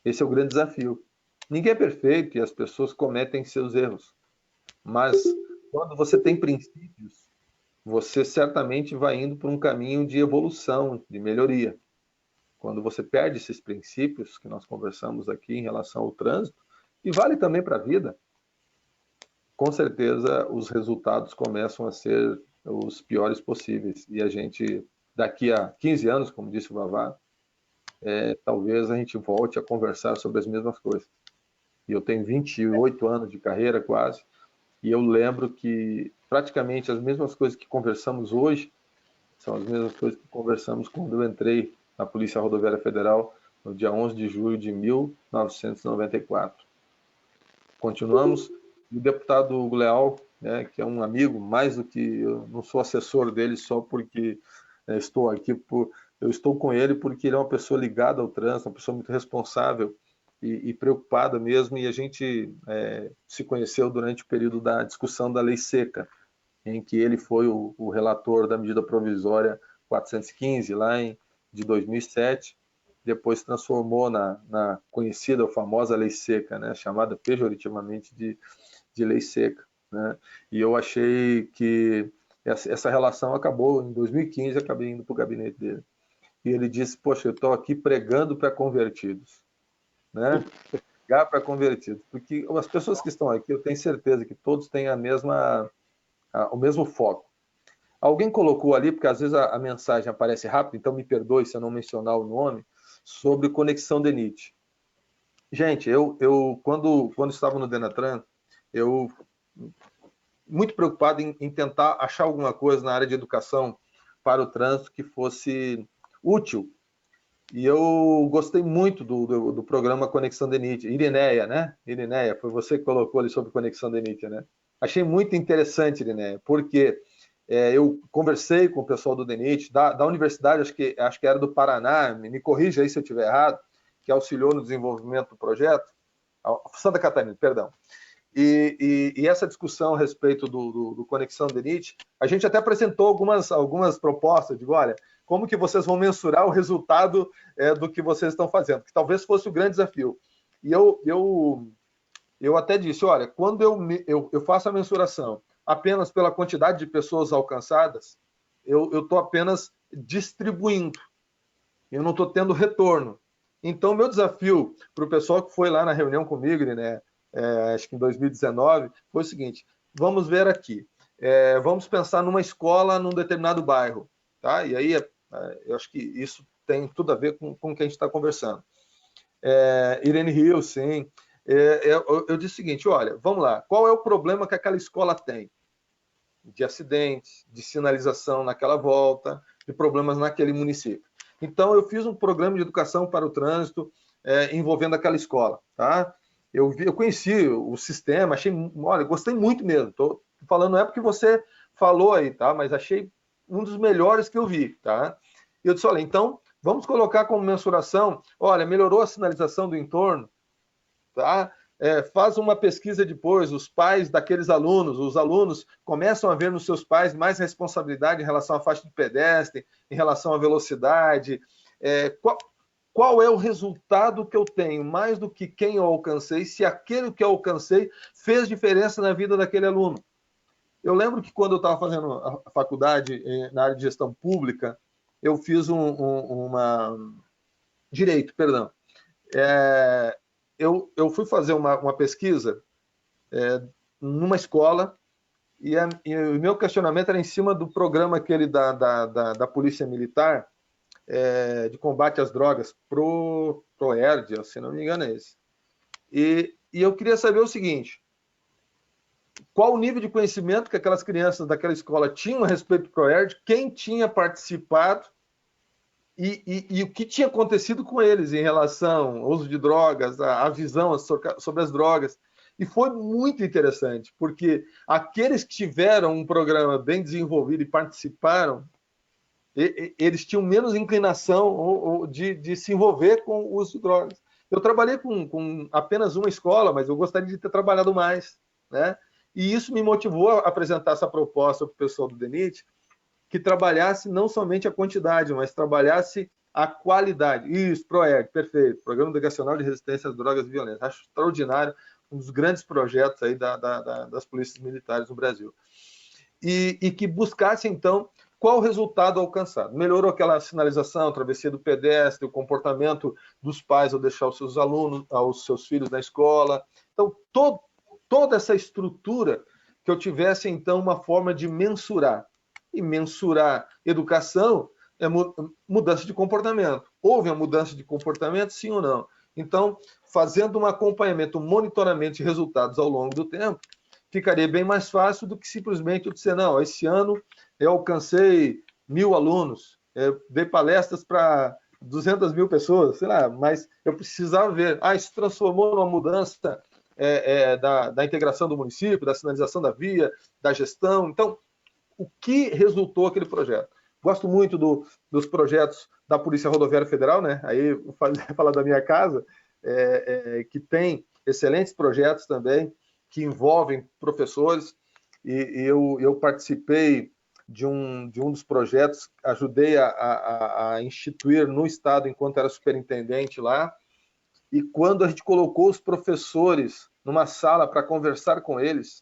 esse é o grande desafio. Ninguém é perfeito e as pessoas cometem seus erros. Mas quando você tem princípios, você certamente vai indo por um caminho de evolução, de melhoria. Quando você perde esses princípios que nós conversamos aqui em relação ao trânsito, e vale também para a vida, com certeza os resultados começam a ser os piores possíveis. E a gente, daqui a 15 anos, como disse o Vavá, talvez a gente volte a conversar sobre as mesmas coisas. E eu tenho 28 anos de carreira quase, e eu lembro que praticamente as mesmas coisas que conversamos hoje são as mesmas coisas que conversamos quando eu entrei na Polícia Rodoviária Federal no dia 11 de julho de 1994. Continuamos. E o deputado Hugo Leal, né, que é um amigo, mais do que eu não sou assessor dele só porque estou aqui, eu estou com ele porque ele é uma pessoa ligada ao trânsito, uma pessoa muito responsável e preocupada mesmo, e a gente se conheceu durante o período da discussão da Lei Seca, em que ele foi o relator da medida provisória 415, de 2007, depois se transformou na conhecida ou famosa Lei Seca, né, chamada pejorativamente de Lei Seca. Né? E eu achei que essa relação acabou em 2015, acabei indo para o gabinete dele. E ele disse, poxa, eu estou aqui pregando para convertidos. Né? Pregar para convertidos. Porque as pessoas que estão aqui, eu tenho certeza que todos têm o mesmo foco. Alguém colocou ali, porque às vezes a mensagem aparece rápido, então me perdoe se eu não mencionar o nome, sobre conexão DENIT. Gente, eu quando estava no Denatran, eu muito preocupado em tentar achar alguma coisa na área de educação para o trânsito que fosse útil. E eu gostei muito do programa Conexão DENIT. Irineia, né? Irineia, foi você que colocou ali sobre Conexão DENIT, né? Achei muito interessante, Irineia, porque Eu conversei com o pessoal do DENIT, da universidade, acho que era do Paraná, me corrija aí se eu estiver errado, que auxiliou no desenvolvimento do projeto, Santa Catarina, perdão. E essa discussão a respeito do Conexão DENIT, a gente até apresentou algumas propostas, digo, olha, como que vocês vão mensurar o resultado do que vocês estão fazendo, que talvez fosse o grande desafio. E eu até disse, olha, quando eu faço a mensuração apenas pela quantidade de pessoas alcançadas, eu estou apenas distribuindo, eu não estou tendo retorno. Então, meu desafio para o pessoal que foi lá na reunião comigo, né, acho que em 2019, foi o seguinte, vamos ver aqui, vamos pensar numa escola num determinado bairro, tá? E aí, eu acho que isso tem tudo a ver com o que a gente está conversando. Irene Hill, sim. Eu disse o seguinte, olha, vamos lá, qual é o problema que aquela escola tem? De acidentes, de sinalização naquela volta, de problemas naquele município. Então, eu fiz um programa de educação para o trânsito envolvendo aquela escola, tá? Eu conheci o sistema, achei, olha, gostei muito mesmo. Estou falando, não é porque você falou aí, tá? Mas achei um dos melhores que eu vi, tá? E eu disse, olha, então, vamos colocar como mensuração, olha, melhorou a sinalização do entorno, tá? Faz uma pesquisa depois, os pais daqueles alunos, os alunos começam a ver nos seus pais mais responsabilidade em relação à faixa de pedestre, em relação à velocidade. Qual é o resultado que eu tenho, mais do que quem eu alcancei, se aquele que eu alcancei fez diferença na vida daquele aluno. Eu lembro que quando eu estava fazendo a faculdade na área de gestão pública, eu fiz direito, perdão. Eu fui fazer uma pesquisa numa escola e o meu questionamento era em cima do programa aquele da Polícia Militar de combate às drogas, ProERD, se não me engano é esse. E eu queria saber o seguinte, qual o nível de conhecimento que aquelas crianças daquela escola tinham a respeito do ProERD, quem tinha participado e o que tinha acontecido com eles em relação ao uso de drogas, a visão sobre as drogas. E foi muito interessante, porque aqueles que tiveram um programa bem desenvolvido e participaram, eles tinham menos inclinação de se envolver com o uso de drogas. Eu trabalhei com apenas uma escola, mas eu gostaria de ter trabalhado mais, né? E isso me motivou a apresentar essa proposta para o pessoal do DENIT, que trabalhasse não somente a quantidade, mas trabalhasse a qualidade. Isso, ProERD, perfeito. Programa Educacional de Resistência às Drogas e Violência. Acho extraordinário, um dos grandes projetos aí das polícias militares no Brasil. E que buscasse, então, qual o resultado alcançado. Melhorou aquela sinalização, a travessia do pedestre, o comportamento dos pais ao deixar os seus alunos, os seus filhos na escola. Então, toda essa estrutura que eu tivesse, então, uma forma de mensurar. E mensurar educação é mudança de comportamento. Houve a mudança de comportamento, sim ou não? Então, fazendo um acompanhamento, um monitoramento de resultados ao longo do tempo, ficaria bem mais fácil do que simplesmente eu dizer, não, esse ano eu alcancei 1.000 alunos, dei palestras para 200 mil pessoas, sei lá, mas eu precisava ver, isso transformou numa mudança da integração do município, da sinalização da via, da gestão. Então, o que resultou aquele projeto? Gosto muito dos projetos da Polícia Rodoviária Federal, né? Aí vou falar da minha casa, que tem excelentes projetos também, que envolvem professores, e eu participei de um dos projetos, ajudei a instituir no Estado enquanto era superintendente lá, e quando a gente colocou os professores numa sala para conversar com eles,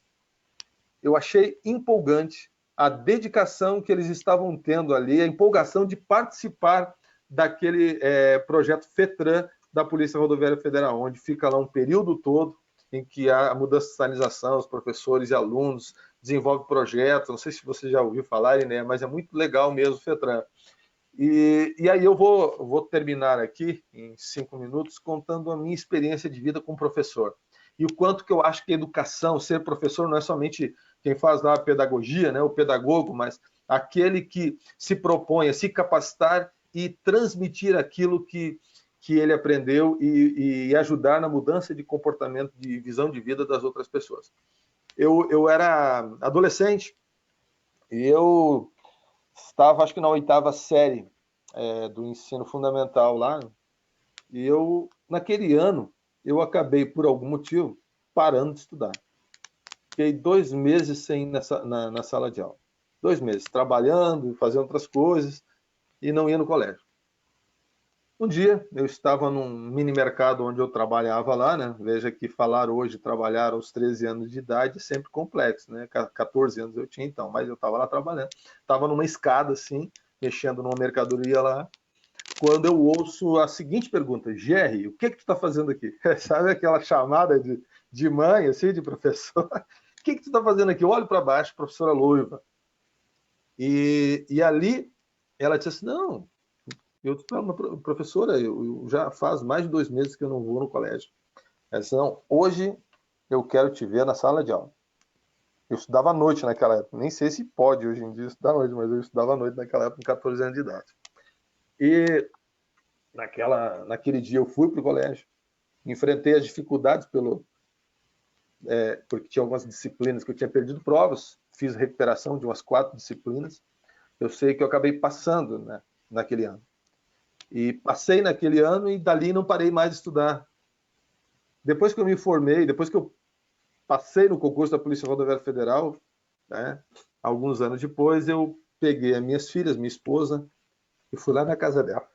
eu achei empolgante a dedicação que eles estavam tendo ali, a empolgação de participar daquele projeto FETRAN da Polícia Rodoviária Federal, onde fica lá um período todo em que há mudança de sinalização, os professores e alunos desenvolvem projetos, não sei se você já ouviu falar, né, mas é muito legal mesmo o FETRAN. E aí eu vou terminar aqui, em 5 minutos, contando a minha experiência de vida como professor. E o quanto que eu acho que a educação, ser professor, não é somente quem faz lá a pedagogia, né, o pedagogo, mas aquele que se propõe a se capacitar e transmitir aquilo que ele aprendeu e ajudar na mudança de comportamento, de visão de vida das outras pessoas. Eu era adolescente, E eu estava, acho que na 8ª série do ensino fundamental lá, e eu, naquele ano, eu acabei, por algum motivo, parando de estudar. Fiquei 2 meses sem ir na sala de aula. 2 meses, trabalhando, fazendo outras coisas, e não ia no colégio. Um dia, eu estava num mini mercado onde eu trabalhava lá, né? Veja que falar hoje, trabalhar aos 13 anos de idade, é sempre complexo, né? 14 anos eu tinha então, mas eu estava lá trabalhando. Estava numa escada, assim, mexendo numa mercadoria lá, quando eu ouço a seguinte pergunta: Jerry, o que tu está fazendo aqui? Sabe aquela chamada de mãe, assim, de professor? O que tu está fazendo aqui? Eu olho para baixo, professora Loiva. E ali ela disse assim: não, eu estou uma professora, eu já faz mais de 2 meses que eu não vou no colégio. Ela disse: não, hoje eu quero te ver na sala de aula. Eu estudava à noite naquela época, nem sei se pode hoje em dia estudar à noite, mas eu estudava à noite naquela época com 14 anos de idade. E naquele dia eu fui para o colégio, enfrentei as dificuldades porque tinha algumas disciplinas que eu tinha perdido provas, fiz recuperação de umas 4 disciplinas. Eu sei que eu acabei passando, né, naquele ano. E passei naquele ano e dali não parei mais de estudar. Depois que eu me formei, depois que eu passei no concurso da Polícia Rodoviária Federal, né, alguns anos depois, eu peguei as minhas filhas, minha esposa, e fui lá na casa dela.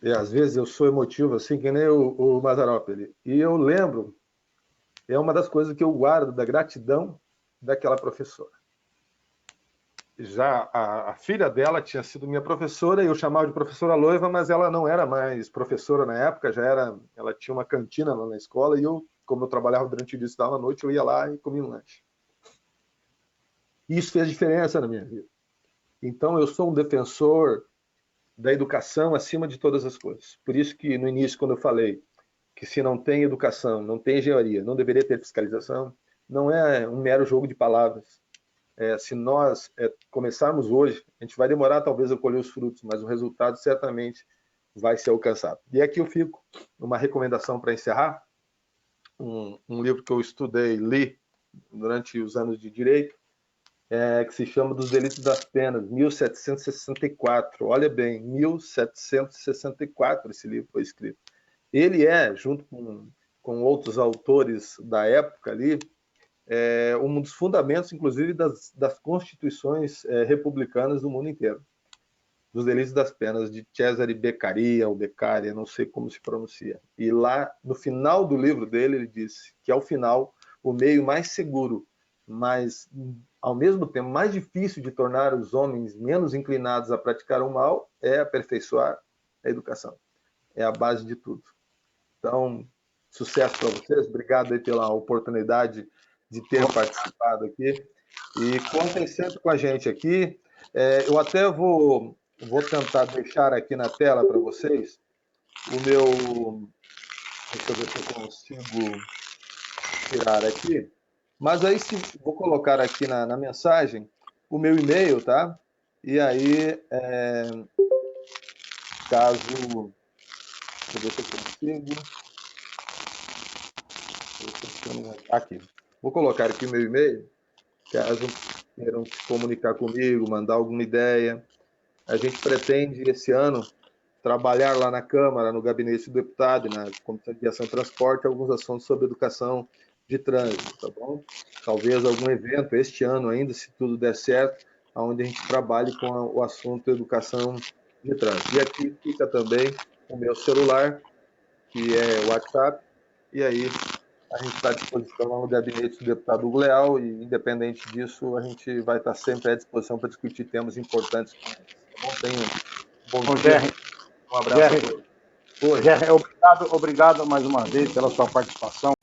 E às vezes eu sou emotivo, assim, que nem o Mazarópoli. E eu lembro, é uma das coisas que eu guardo da gratidão daquela professora. Já a filha dela tinha sido minha professora, e eu chamava de professora Loiva, mas ela não era mais professora na época, ela tinha uma cantina lá na escola, e eu, como eu trabalhava durante o dia e estudava à noite, eu ia lá e comia um lanche. E isso fez diferença na minha vida. Então eu sou um defensor da educação acima de todas as coisas. Por isso que no início, quando eu falei que se não tem educação, não tem engenharia, não deveria ter fiscalização, não é um mero jogo de palavras. Se nós começarmos hoje, a gente vai demorar talvez a colher os frutos, mas o resultado certamente vai ser alcançado. E aqui eu fico uma recomendação para encerrar, um livro que eu estudei, li durante os anos de direito, que se chama Dos Delitos das Penas, 1764. Olha bem, 1764 esse livro foi escrito. Ele junto com outros autores da época ali, um dos fundamentos, inclusive, das constituições republicanas do mundo inteiro. Dos Delitos das Penas, de Cesare Beccaria, ou Beccaria, não sei como se pronuncia. E lá, no final do livro dele, ele disse que, ao final, o meio mais seguro, mas, ao mesmo tempo, mais difícil de tornar os homens menos inclinados a praticar o mal é aperfeiçoar a educação. É a base de tudo. Então, sucesso para vocês. Obrigado aí pela oportunidade de ter participado aqui. E contem sempre com a gente aqui. Eu até vou tentar deixar aqui na tela para vocês o meu... Deixa eu ver se eu consigo tirar aqui. Mas aí vou colocar aqui na mensagem o meu e-mail, tá? E aí, caso... Deixa eu ver se eu consigo... Aqui. Vou colocar aqui o meu e-mail, caso queiram se comunicar comigo, mandar alguma ideia. A gente pretende, esse ano, trabalhar lá na Câmara, no Gabinete do Deputado, na Comissão de Ação e Transporte, alguns assuntos sobre educação de trânsito, tá bom? Talvez algum evento este ano ainda, se tudo der certo, onde a gente trabalhe com o assunto educação de trânsito. E aqui fica também o meu celular, que é o WhatsApp, e aí a gente está à disposição lá no gabinete do deputado Hugo Leal, e, independente disso, a gente vai estar sempre à disposição para discutir temas importantes. Bom, tenham um bom dia. Um abraço a todos. Obrigado mais uma vez pela sua participação.